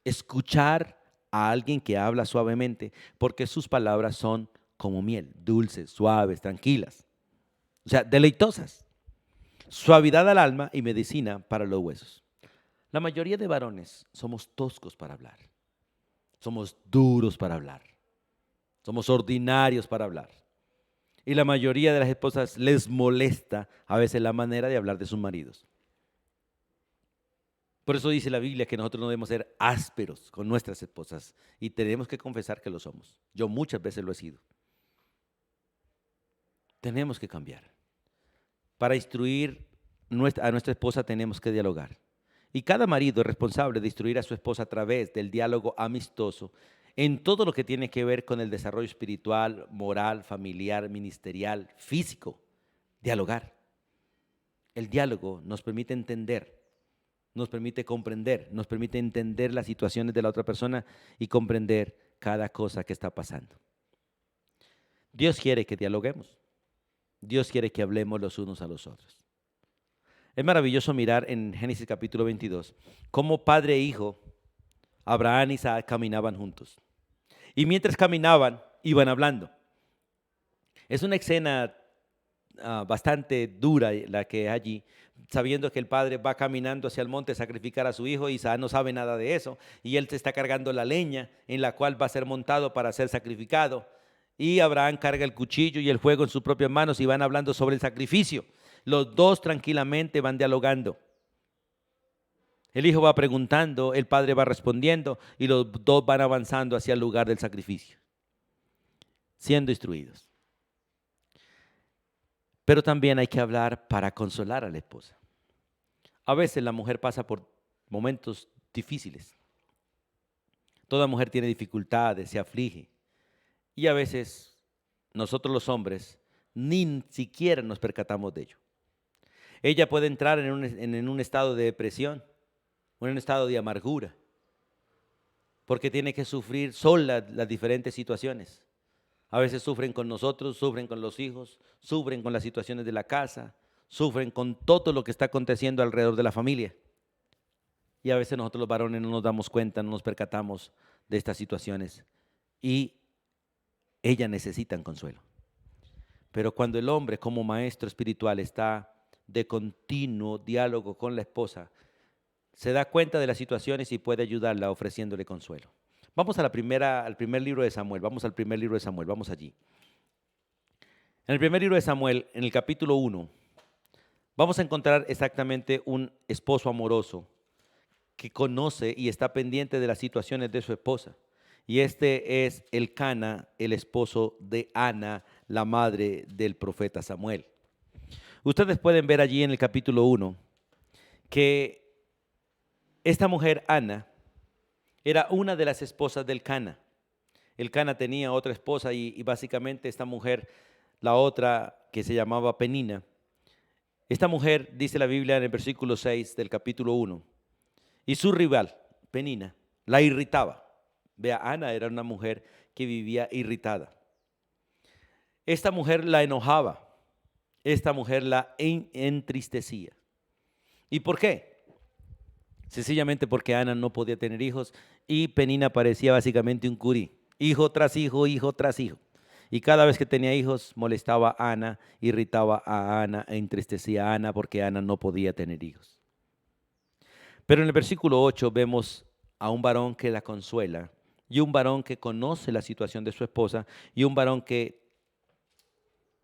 escuchar a alguien que habla suavemente, porque sus palabras son como miel, dulces, suaves, tranquilas. O sea, deleitosas. Suavidad al alma y medicina para los huesos. La mayoría de varones somos toscos para hablar. Somos duros para hablar. Somos ordinarios para hablar. Y la mayoría de las esposas les molesta a veces la manera de hablar de sus maridos. Por eso dice la Biblia que nosotros no debemos ser ásperos con nuestras esposas y tenemos que confesar que lo somos. Yo muchas veces lo he sido. Tenemos que cambiar. Para instruir a nuestra esposa tenemos que dialogar. Y cada marido es responsable de instruir a su esposa a través del diálogo amistoso en todo lo que tiene que ver con el desarrollo espiritual, moral, familiar, ministerial, físico. Dialogar. El diálogo nos permite entender, nos permite comprender, nos permite entender las situaciones de la otra persona y comprender cada cosa que está pasando. Dios quiere que dialoguemos. Dios quiere que hablemos los unos a los otros. Es maravilloso mirar en Génesis capítulo 22 cómo padre e hijo, Abraham y Isaac, caminaban juntos. Y mientras caminaban, iban hablando. Es una escena bastante dura la que hay allí, sabiendo que el padre va caminando hacia el monte a sacrificar a su hijo. Isaac no sabe nada de eso y él se está cargando la leña en la cual va a ser montado para ser sacrificado. Y Abraham carga el cuchillo y el fuego en sus propias manos y van hablando sobre el sacrificio. Los dos tranquilamente van dialogando. El hijo va preguntando, el padre va respondiendo y los dos van avanzando hacia el lugar del sacrificio, siendo instruidos. Pero también hay que hablar para consolar a la esposa. A veces la mujer pasa por momentos difíciles. Toda mujer tiene dificultades, se aflige. Y a veces nosotros los hombres ni siquiera nos percatamos de ello. Ella puede entrar en un estado de depresión, en un estado de amargura, porque tiene que sufrir sola las diferentes situaciones. A veces sufren con nosotros, sufren con los hijos, sufren con las situaciones de la casa, sufren con todo lo que está aconteciendo alrededor de la familia. Y a veces nosotros los varones no nos damos cuenta, no nos percatamos de estas situaciones y ellas necesitan consuelo. Pero cuando el hombre como maestro espiritual está de continuo diálogo con la esposa, se da cuenta de las situaciones y puede ayudarla ofreciéndole consuelo. Vamos al primer libro de Samuel, vamos allí. En el primer libro de Samuel, en el capítulo 1, vamos a encontrar exactamente un esposo amoroso que conoce y está pendiente de las situaciones de su esposa. Y este es Elcana, el esposo de Ana, la madre del profeta Samuel. Ustedes pueden ver allí en el capítulo 1 que esta mujer, Ana, era una de las esposas del Elcana. Elcana tenía otra esposa y básicamente esta mujer, la otra que se llamaba Penina. Esta mujer, dice la Biblia en el versículo 6 del capítulo 1, y su rival, Penina, la irritaba. Vea, Ana era una mujer que vivía irritada. Esta mujer la enojaba, esta mujer la entristecía. ¿Y por qué? Sencillamente porque Ana no podía tener hijos y Penina parecía básicamente un curí, hijo tras hijo, hijo tras hijo. Y cada vez que tenía hijos molestaba a Ana, irritaba a Ana e entristecía a Ana porque Ana no podía tener hijos. Pero en el versículo 8 vemos a un varón que la consuela y un varón que conoce la situación de su esposa y un varón que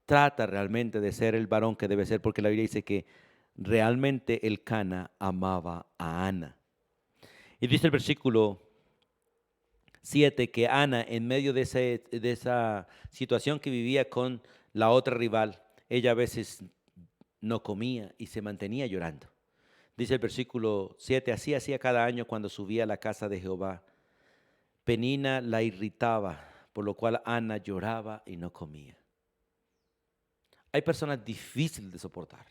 trata realmente de ser el varón que debe ser, porque la Biblia dice que realmente Elcana amaba a Ana. Y dice el versículo 7 que Ana, en medio de esa situación que vivía con la otra rival, ella a veces no comía y se mantenía llorando. Dice el versículo 7, así hacía cada año cuando subía a la casa de Jehová. Penina la irritaba, por lo cual Ana lloraba y no comía. Hay personas difíciles de soportar.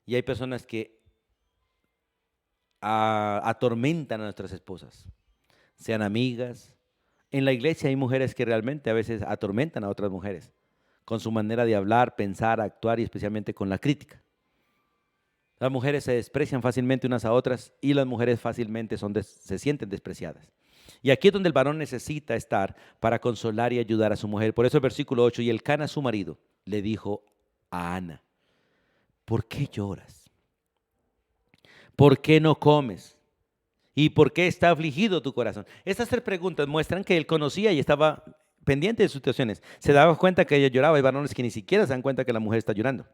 Y hay personas que atormentan a nuestras esposas, sean amigas. En la iglesia hay mujeres que realmente a veces atormentan a otras mujeres con su manera de hablar, pensar, actuar y especialmente con la crítica. Las mujeres se desprecian fácilmente unas a otras y las mujeres fácilmente se sienten despreciadas. Y aquí es donde el varón necesita estar para consolar y ayudar a su mujer. Por eso el versículo 8, y Elcana, su marido, le dijo a Ana, ¿por qué lloras? ¿Por qué no comes? ¿Y por qué está afligido tu corazón? Estas tres preguntas muestran que él conocía y estaba pendiente de sus situaciones. Se daba cuenta que ella lloraba. Hay varones que ni siquiera se dan cuenta que la mujer está llorando.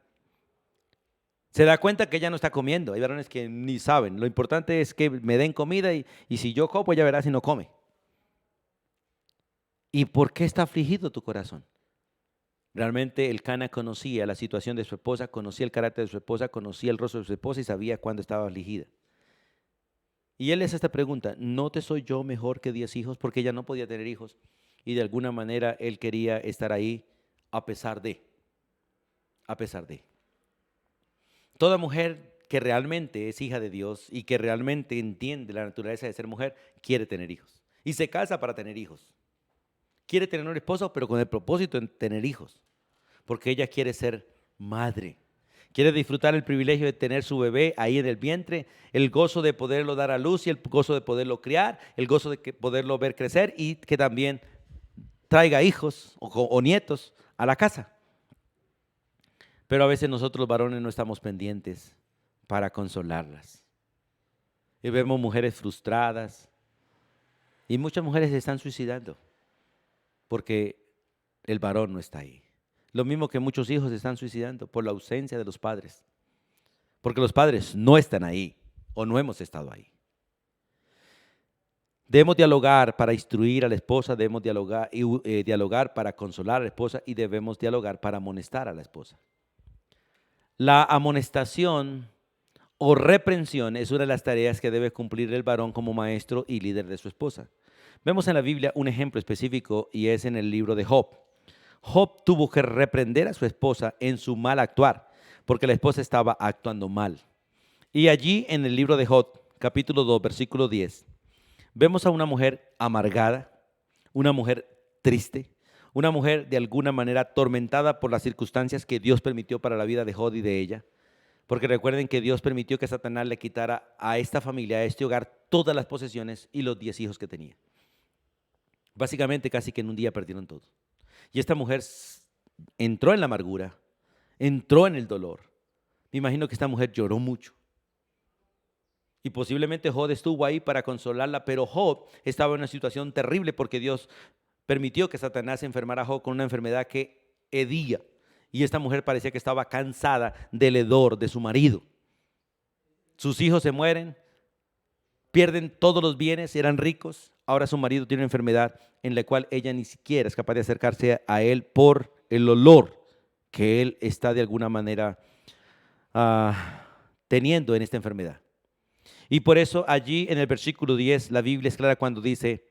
Se da cuenta que ella no está comiendo. Hay varones que ni saben. Lo importante es que me den comida y si yo como, ella verá si no come. ¿Y por qué está afligido tu corazón? Realmente el Cana conocía la situación de su esposa, conocía el carácter de su esposa, conocía el rostro de su esposa y sabía cuándo estaba afligida. Y él le hace esta pregunta: ¿no te soy yo mejor que 10 hijos? Porque ella no podía tener hijos y de alguna manera él quería estar ahí a pesar de, a pesar de. Toda mujer que realmente es hija de Dios y que realmente entiende la naturaleza de ser mujer, quiere tener hijos. Y se casa para tener hijos. Quiere tener un esposo, pero con el propósito de tener hijos. Porque ella quiere ser madre. Quiere disfrutar el privilegio de tener su bebé ahí en el vientre, el gozo de poderlo dar a luz y el gozo de poderlo criar, el gozo de poderlo ver crecer y que también traiga hijos o nietos a la casa. Pero a veces nosotros los varones no estamos pendientes para consolarlas. Y vemos mujeres frustradas y muchas mujeres se están suicidando porque el varón no está ahí. Lo mismo que muchos hijos se están suicidando por la ausencia de los padres, porque los padres no están ahí o no hemos estado ahí. Debemos dialogar para instruir a la esposa, debemos dialogar para consolar a la esposa y debemos dialogar para amonestar a la esposa. La amonestación o reprensión es una de las tareas que debe cumplir el varón como maestro y líder de su esposa. Vemos en la Biblia un ejemplo específico y es en el libro de Job. Job tuvo que reprender a su esposa en su mal actuar, porque la esposa estaba actuando mal. Y allí en el libro de Job, capítulo 2, versículo 10, vemos a una mujer amargada, una mujer triste, una mujer de alguna manera atormentada por las circunstancias que Dios permitió para la vida de Job y de ella. Porque recuerden que Dios permitió que Satanás le quitara a esta familia, a este hogar, todas las posesiones y los 10 hijos que tenía. Básicamente casi que en un día perdieron todo. Y esta mujer entró en la amargura, entró en el dolor. Me imagino que esta mujer lloró mucho. Y posiblemente Job estuvo ahí para consolarla, pero Job estaba en una situación terrible porque Dios permitió que Satanás enfermara a Job con una enfermedad que hedía. Y esta mujer parecía que estaba cansada del hedor de su marido. Sus hijos se mueren, pierden todos los bienes, eran ricos. Ahora su marido tiene una enfermedad en la cual ella ni siquiera es capaz de acercarse a él por el olor que él está de alguna manera teniendo en esta enfermedad. Y por eso allí en el versículo 10 la Biblia es clara cuando dice,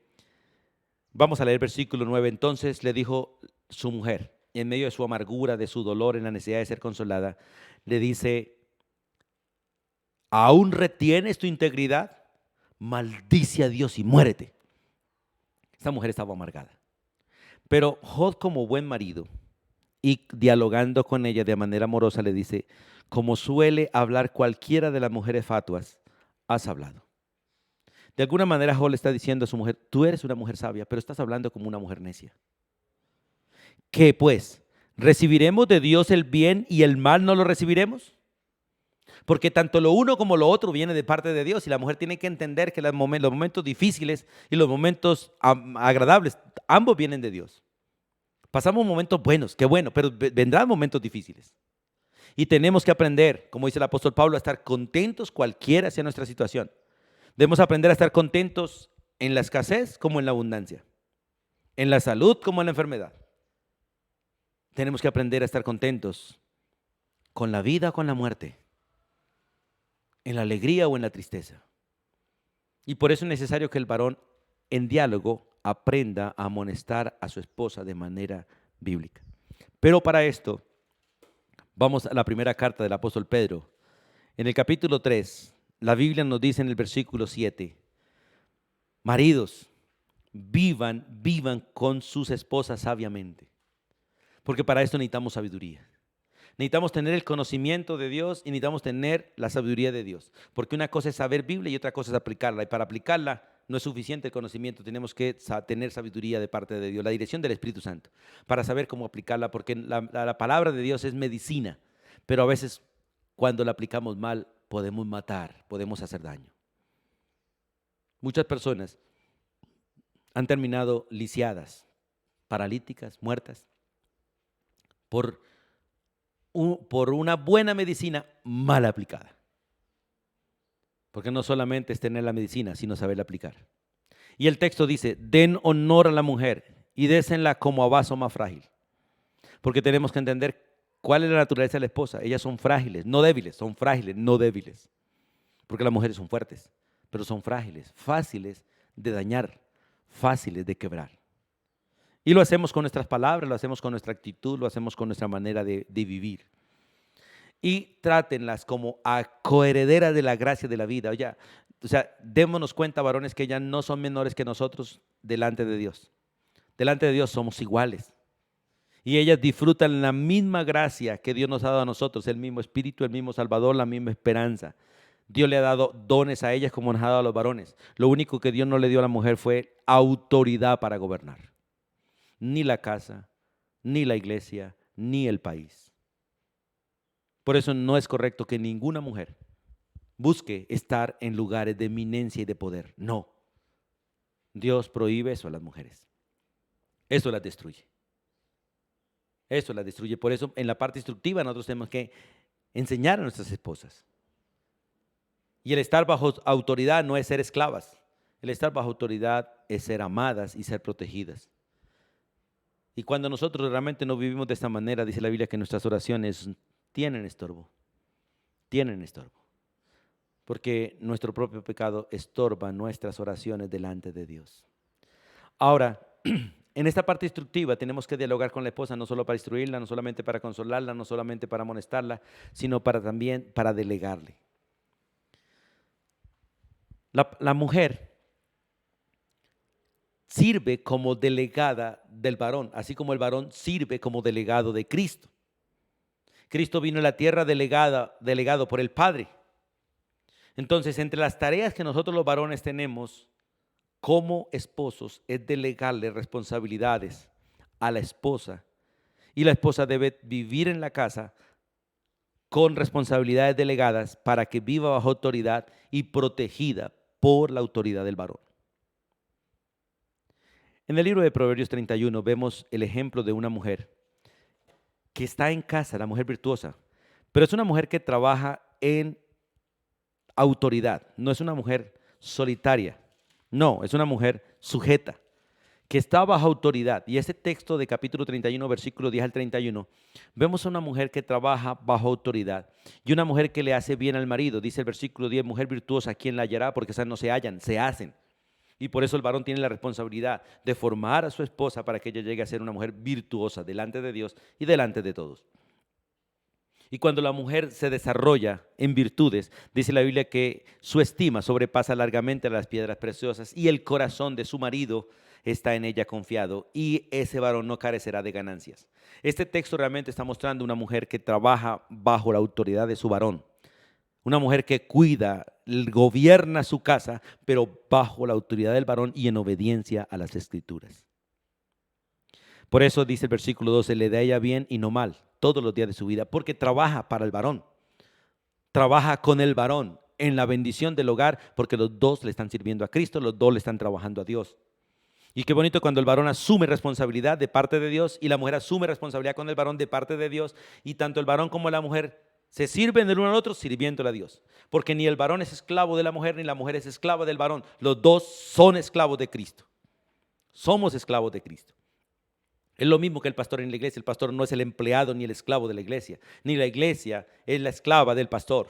vamos a leer el versículo 9, entonces le dijo su mujer, en medio de su amargura, de su dolor, en la necesidad de ser consolada, le dice, ¿aún retienes tu integridad? Maldice a Dios y muérete. Esta mujer estaba amargada. Pero Job, como buen marido y dialogando con ella de manera amorosa, le dice, como suele hablar cualquiera de las mujeres fatuas, has hablado. De alguna manera Job le está diciendo a su mujer, tú eres una mujer sabia, pero estás hablando como una mujer necia. ¿Qué pues? ¿Recibiremos de Dios el bien y el mal no lo recibiremos? Porque tanto lo uno como lo otro viene de parte de Dios y la mujer tiene que entender que los momentos difíciles y los momentos agradables, ambos vienen de Dios. Pasamos momentos buenos, qué bueno, pero vendrán momentos difíciles. Y tenemos que aprender, como dice el apóstol Pablo, a estar contentos cualquiera sea nuestra situación. Debemos aprender a estar contentos en la escasez como en la abundancia, en la salud como en la enfermedad. Tenemos que aprender a estar contentos con la vida o con la muerte, en la alegría o en la tristeza. Y por eso es necesario que el varón en diálogo aprenda a amonestar a su esposa de manera bíblica. Pero para esto, vamos a la primera carta del apóstol Pedro. En el capítulo 3, la Biblia nos dice en el versículo 7, maridos, vivan con sus esposas sabiamente. Porque para esto necesitamos sabiduría. Necesitamos tener el conocimiento de Dios y necesitamos tener la sabiduría de Dios. Porque una cosa es saber Biblia y otra cosa es aplicarla. Y para aplicarla no es suficiente el conocimiento, tenemos que tener sabiduría de parte de Dios, la dirección del Espíritu Santo, para saber cómo aplicarla, porque la palabra de Dios es medicina, pero a veces cuando la aplicamos mal podemos matar, podemos hacer daño. Muchas personas han terminado lisiadas, paralíticas, muertas, por una buena medicina mal aplicada. Porque no solamente es tener la medicina, sino saberla aplicar. Y el texto dice, den honor a la mujer y désenla como a vaso más frágil. Porque tenemos que entender cuál es la naturaleza de la esposa. Ellas son frágiles, no débiles, son frágiles, no débiles. Porque las mujeres son fuertes, pero son frágiles, fáciles de dañar, fáciles de quebrar. Y lo hacemos con nuestras palabras, lo hacemos con nuestra actitud, lo hacemos con nuestra manera de vivir. Y trátenlas como a coherederas de la gracia de la vida. O sea, démonos cuenta, varones, que ellas no son menores que nosotros delante de Dios. Delante de Dios somos iguales. Y ellas disfrutan la misma gracia que Dios nos ha dado a nosotros, el mismo Espíritu, el mismo Salvador, la misma esperanza. Dios le ha dado dones a ellas como nos ha dado a los varones. Lo único que Dios no le dio a la mujer fue autoridad para gobernar. Ni la casa, ni la iglesia, ni el país. Por eso no es correcto que ninguna mujer busque estar en lugares de eminencia y de poder. No. Dios prohíbe eso a las mujeres. Eso las destruye. Eso las destruye. Por eso en la parte instructiva nosotros tenemos que enseñar a nuestras esposas. Y el estar bajo autoridad no es ser esclavas. El estar bajo autoridad es ser amadas y ser protegidas. Y cuando nosotros realmente no vivimos de esta manera, dice la Biblia que nuestras oraciones tienen estorbo. Tienen estorbo. Porque nuestro propio pecado estorba nuestras oraciones delante de Dios. Ahora, en esta parte instructiva tenemos que dialogar con la esposa, no solo para instruirla, no solamente para consolarla, no solamente para amonestarla, sino también para delegarle. La mujer sirve como delegada del varón, así como el varón sirve como delegado de Cristo. Cristo vino a la tierra delegado por el Padre. Entonces, entre las tareas que nosotros los varones tenemos como esposos es delegarle responsabilidades a la esposa. Y la esposa debe vivir en la casa con responsabilidades delegadas para que viva bajo autoridad y protegida por la autoridad del varón. En el libro de Proverbios 31 vemos el ejemplo de una mujer que está en casa, la mujer virtuosa, pero es una mujer que trabaja en autoridad, no es una mujer solitaria, no, es una mujer sujeta, que está bajo autoridad. Y ese texto de capítulo 31, versículo 10 al 31, vemos a una mujer que trabaja bajo autoridad y una mujer que le hace bien al marido. Dice el versículo 10, mujer virtuosa, ¿quién la hallará? Porque esas no se hallan, se hacen. Y por eso el varón tiene la responsabilidad de formar a su esposa para que ella llegue a ser una mujer virtuosa delante de Dios y delante de todos. Y cuando la mujer se desarrolla en virtudes, dice la Biblia que su estima sobrepasa largamente a las piedras preciosas y el corazón de su marido está en ella confiado y ese varón no carecerá de ganancias. Este texto realmente está mostrando una mujer que trabaja bajo la autoridad de su varón. Una mujer que cuida, gobierna su casa, pero bajo la autoridad del varón y en obediencia a las Escrituras. Por eso dice el versículo 12, le da a ella bien y no mal todos los días de su vida, porque trabaja para el varón, trabaja con el varón en la bendición del hogar, porque los dos le están sirviendo a Cristo, los dos le están trabajando a Dios. Y qué bonito cuando el varón asume responsabilidad de parte de Dios y la mujer asume responsabilidad con el varón de parte de Dios, y tanto el varón como la mujer se sirven del uno al otro sirviéndole a Dios, porque ni el varón es esclavo de la mujer ni la mujer es esclava del varón, los dos son esclavos de Cristo, somos esclavos de Cristo. Es lo mismo que el pastor en la iglesia. El pastor no es el empleado ni el esclavo de la iglesia, ni la iglesia es la esclava del pastor.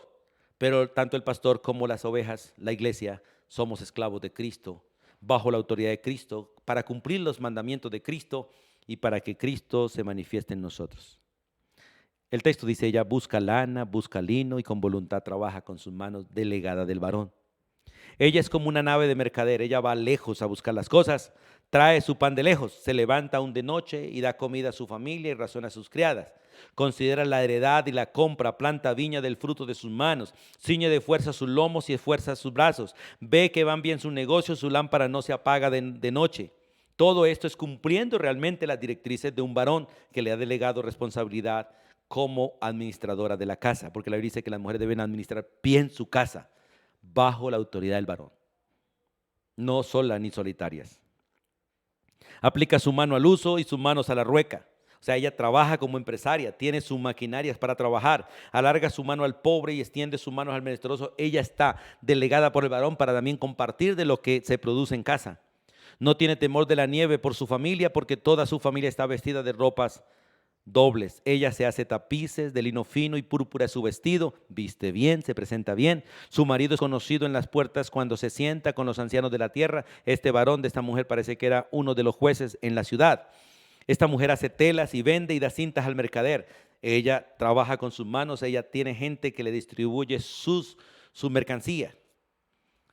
Pero tanto el pastor como las ovejas, la iglesia, somos esclavos de Cristo, bajo la autoridad de Cristo, para cumplir los mandamientos de Cristo y para que Cristo se manifieste en nosotros. El texto dice, ella busca lana, busca lino y con voluntad trabaja con sus manos, delegada del varón. Ella es como una nave de mercader, ella va lejos a buscar las cosas, trae su pan de lejos, se levanta aún de noche y da comida a su familia y razona a sus criadas. Considera la heredad y la compra, planta viña del fruto de sus manos, ciñe de fuerza sus lomos y esfuerza sus brazos. Ve que van bien sus negocios, su lámpara no se apaga de noche. Todo esto es cumpliendo realmente las directrices de un varón que le ha delegado responsabilidad como administradora de la casa, porque la Biblia dice que las mujeres deben administrar bien su casa, bajo la autoridad del varón, no solas ni solitarias. Aplica su mano al uso y sus manos a la rueca. O sea, ella trabaja como empresaria, tiene sus maquinarias para trabajar, alarga su mano al pobre y extiende sus manos al menesteroso. Ella está delegada por el varón para también compartir de lo que se produce en casa. No tiene temor de la nieve por su familia, porque toda su familia está vestida de ropas dobles. Ella se hace tapices de lino fino y púrpura es su vestido, viste bien, se presenta bien. Su marido es conocido en las puertas cuando se sienta con los ancianos de la tierra. Este varón de esta mujer parece que era uno de los jueces en la ciudad. Esta mujer hace telas y vende y da cintas al mercader. Ella trabaja con sus manos, ella tiene gente que le distribuye su mercancía.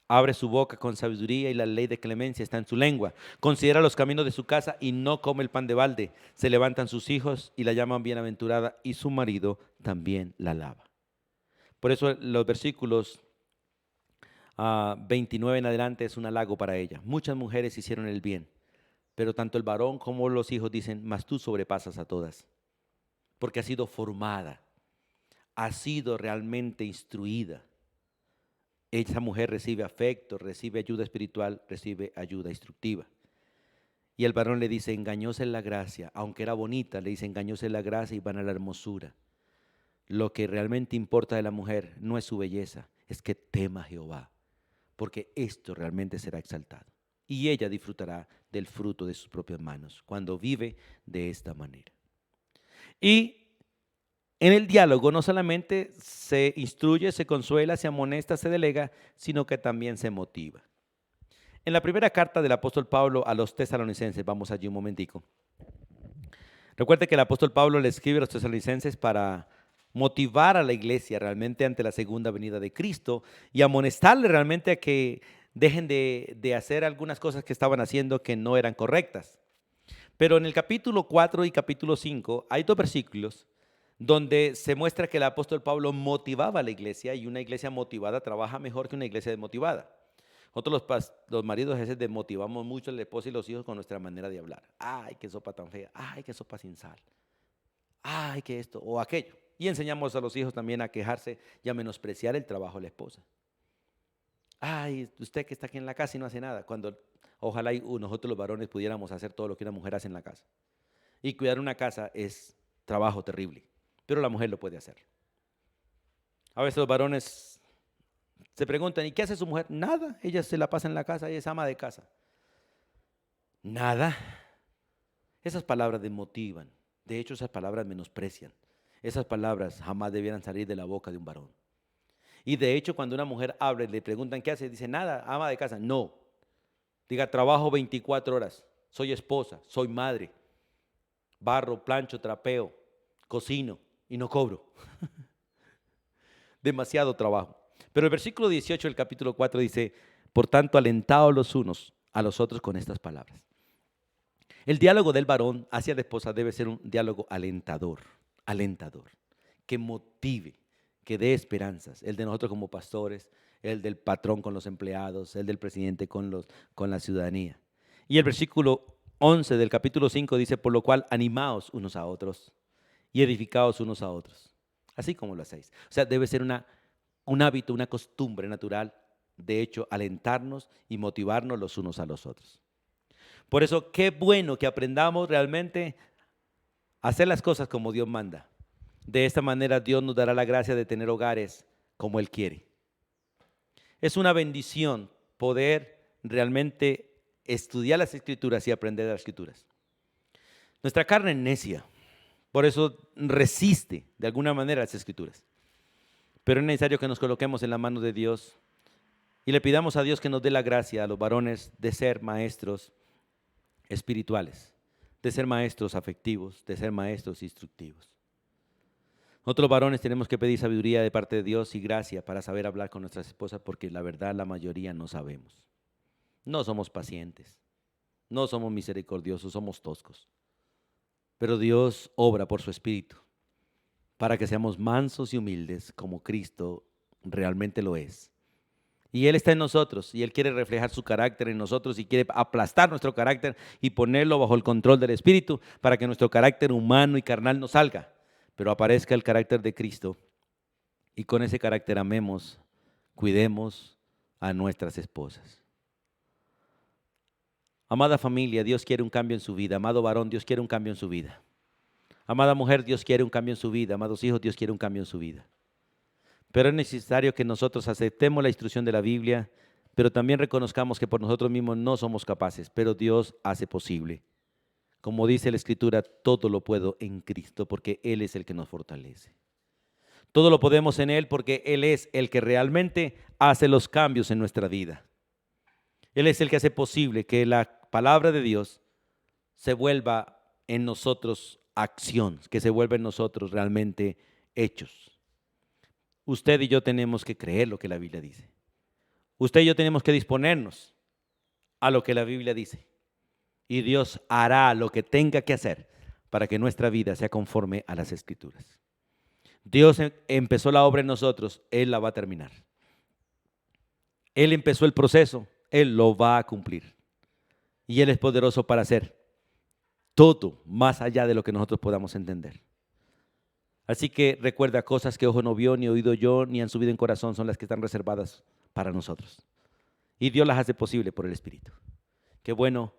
Abre su boca con sabiduría y la ley de clemencia está en su lengua. Considera los caminos de su casa y no come el pan de balde. Se levantan sus hijos y la llaman bienaventurada y su marido también la alaba. Por eso los versículos 29 en adelante es un halago para ella. Muchas mujeres hicieron el bien, pero tanto el varón como los hijos dicen, mas tú sobrepasas a todas, porque ha sido formada, ha sido realmente instruida. Esa mujer recibe afecto, recibe ayuda espiritual, recibe ayuda instructiva. Y el varón le dice, engañosa es la gracia, aunque era bonita, le dice, engañosa es la gracia y vana la hermosura. Lo que realmente importa de la mujer no es su belleza, es que tema a Jehová, porque esto realmente será exaltado. Y ella disfrutará del fruto de sus propias manos, cuando vive de esta manera. Y en el diálogo no solamente se instruye, se consuela, se amonesta, se delega, sino que también se motiva. En la primera carta del apóstol Pablo a los tesalonicenses, vamos allí un momentico. Recuerde que el apóstol Pablo le escribe a los tesalonicenses para motivar a la iglesia realmente ante la segunda venida de Cristo y amonestarle realmente a que dejen de hacer algunas cosas que estaban haciendo que no eran correctas. Pero en el capítulo 4 y capítulo 5 hay dos versículos donde se muestra que el apóstol Pablo motivaba a la iglesia y una iglesia motivada trabaja mejor que una iglesia desmotivada. Nosotros los maridos a veces desmotivamos mucho a la esposa y los hijos con nuestra manera de hablar. Ay, qué sopa tan fea. Ay, qué sopa sin sal. Ay, qué esto o aquello. Y enseñamos a los hijos también a quejarse y a menospreciar el trabajo de la esposa. Ay, usted que está aquí en la casa y no hace nada. Cuando ojalá nosotros los varones pudiéramos hacer todo lo que una mujer hace en la casa. Y cuidar una casa es trabajo terrible, pero la mujer lo puede hacer. A veces los varones se preguntan, ¿y qué hace su mujer? Nada, ella se la pasa en la casa, ella es ama de casa. Nada. Esas palabras desmotivan, de hecho esas palabras menosprecian. Esas palabras jamás debieran salir de la boca de un varón. Y de hecho cuando una mujer habla y le preguntan ¿qué hace? Dice, nada, ama de casa. No, diga, trabajo 24 horas, soy esposa, soy madre, barro, plancho, trapeo, cocino y no cobro. Demasiado trabajo. Pero el versículo 18 del capítulo 4 dice, por tanto, alentaos los unos a los otros con estas palabras. El diálogo del varón hacia la esposa debe ser un diálogo alentador, que motive, que dé esperanzas. El de nosotros como pastores, el del patrón con los empleados, el del presidente con la ciudadanía. Y el versículo 11 del capítulo 5 dice, por lo cual animaos unos a otros y edificaos unos a otros, así como lo hacéis. O sea, debe ser un hábito, una costumbre natural, de hecho, alentarnos y motivarnos los unos a los otros. Por eso, qué bueno que aprendamos realmente a hacer las cosas como Dios manda. De esta manera, Dios nos dará la gracia de tener hogares como Él quiere. Es una bendición poder realmente estudiar las Escrituras y aprender las Escrituras. Nuestra carne es necia, por eso resiste de alguna manera las Escrituras. Pero es necesario que nos coloquemos en la mano de Dios y le pidamos a Dios que nos dé la gracia a los varones de ser maestros espirituales, de ser maestros afectivos, de ser maestros instructivos. Nosotros los varones tenemos que pedir sabiduría de parte de Dios y gracia para saber hablar con nuestras esposas, porque la verdad la mayoría no sabemos. No somos pacientes, no somos misericordiosos, somos toscos. Pero Dios obra por su Espíritu para que seamos mansos y humildes como Cristo realmente lo es. Y Él está en nosotros y Él quiere reflejar su carácter en nosotros y quiere aplastar nuestro carácter y ponerlo bajo el control del Espíritu para que nuestro carácter humano y carnal no salga, pero aparezca el carácter de Cristo y con ese carácter amemos, cuidemos a nuestras esposas. Amada familia, Dios quiere un cambio en su vida. Amado varón, Dios quiere un cambio en su vida. Amada mujer, Dios quiere un cambio en su vida. Amados hijos, Dios quiere un cambio en su vida. Pero es necesario que nosotros aceptemos la instrucción de la Biblia, pero también reconozcamos que por nosotros mismos no somos capaces, pero Dios hace posible. Como dice la Escritura, todo lo puedo en Cristo porque Él es el que nos fortalece. Todo lo podemos en Él porque Él es el que realmente hace los cambios en nuestra vida. Él es el que hace posible que la palabra de Dios se vuelva en nosotros acción, que se vuelva en nosotros realmente hechos. Usted y yo tenemos que creer lo que la Biblia dice. Usted y yo tenemos que disponernos a lo que la Biblia dice. Y Dios hará lo que tenga que hacer para que nuestra vida sea conforme a las Escrituras. Dios empezó la obra en nosotros, Él la va a terminar. Él empezó el proceso, Él lo va a cumplir. Y Él es poderoso para hacer todo más allá de lo que nosotros podamos entender. Así que recuerda, cosas que ojo no vio, ni oído yo, ni han subido en corazón, son las que están reservadas para nosotros. Y Dios las hace posible por el Espíritu. Qué bueno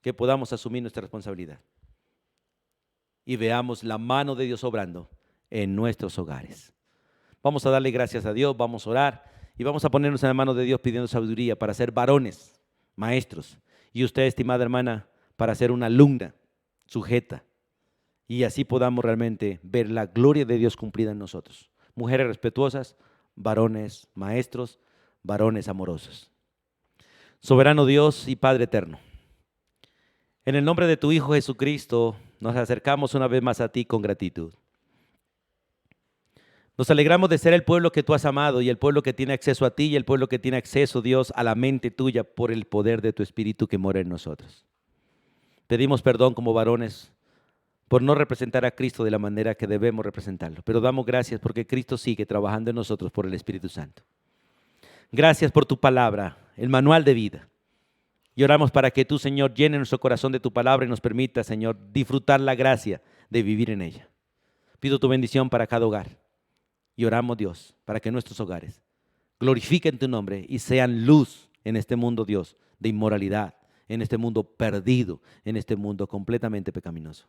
que podamos asumir nuestra responsabilidad y veamos la mano de Dios obrando en nuestros hogares. Vamos a darle gracias a Dios, vamos a orar y vamos a ponernos en la mano de Dios pidiendo sabiduría para ser varones, maestros. Y usted, estimada hermana, para ser una alumna sujeta. Y así podamos realmente ver la gloria de Dios cumplida en nosotros. Mujeres respetuosas, varones maestros, varones amorosos. Soberano Dios y Padre eterno, en el nombre de tu Hijo Jesucristo, nos acercamos una vez más a ti con gratitud. Nos alegramos de ser el pueblo que tú has amado y el pueblo que tiene acceso a ti y el pueblo que tiene acceso, Dios, a la mente tuya por el poder de tu Espíritu que mora en nosotros. Pedimos perdón como varones por no representar a Cristo de la manera que debemos representarlo, pero damos gracias porque Cristo sigue trabajando en nosotros por el Espíritu Santo. Gracias por tu palabra, el manual de vida. Y oramos para que tú, Señor, llene nuestro corazón de tu palabra y nos permita, Señor, disfrutar la gracia de vivir en ella. Pido tu bendición para cada hogar. Y oramos, Dios, para que nuestros hogares glorifiquen tu nombre y sean luz en este mundo, Dios, de inmoralidad, en este mundo perdido, en este mundo completamente pecaminoso.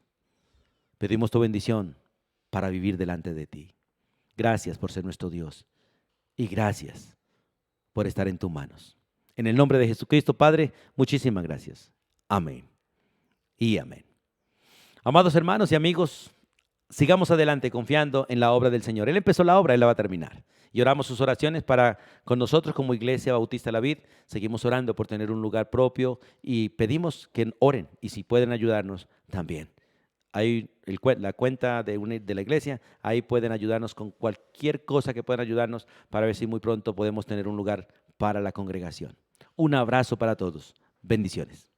Pedimos tu bendición para vivir delante de ti. Gracias por ser nuestro Dios y gracias por estar en tus manos. En el nombre de Jesucristo, Padre, muchísimas gracias. Amén y amén. Amados hermanos y amigos, sigamos adelante confiando en la obra del Señor. Él empezó la obra, Él la va a terminar. Y oramos sus oraciones para con nosotros como Iglesia Bautista La Vid. Seguimos orando por tener un lugar propio y pedimos que oren y si pueden ayudarnos también. Hay la cuenta de la iglesia, ahí pueden ayudarnos con cualquier cosa que puedan ayudarnos para ver si muy pronto podemos tener un lugar para la congregación. Un abrazo para todos. Bendiciones.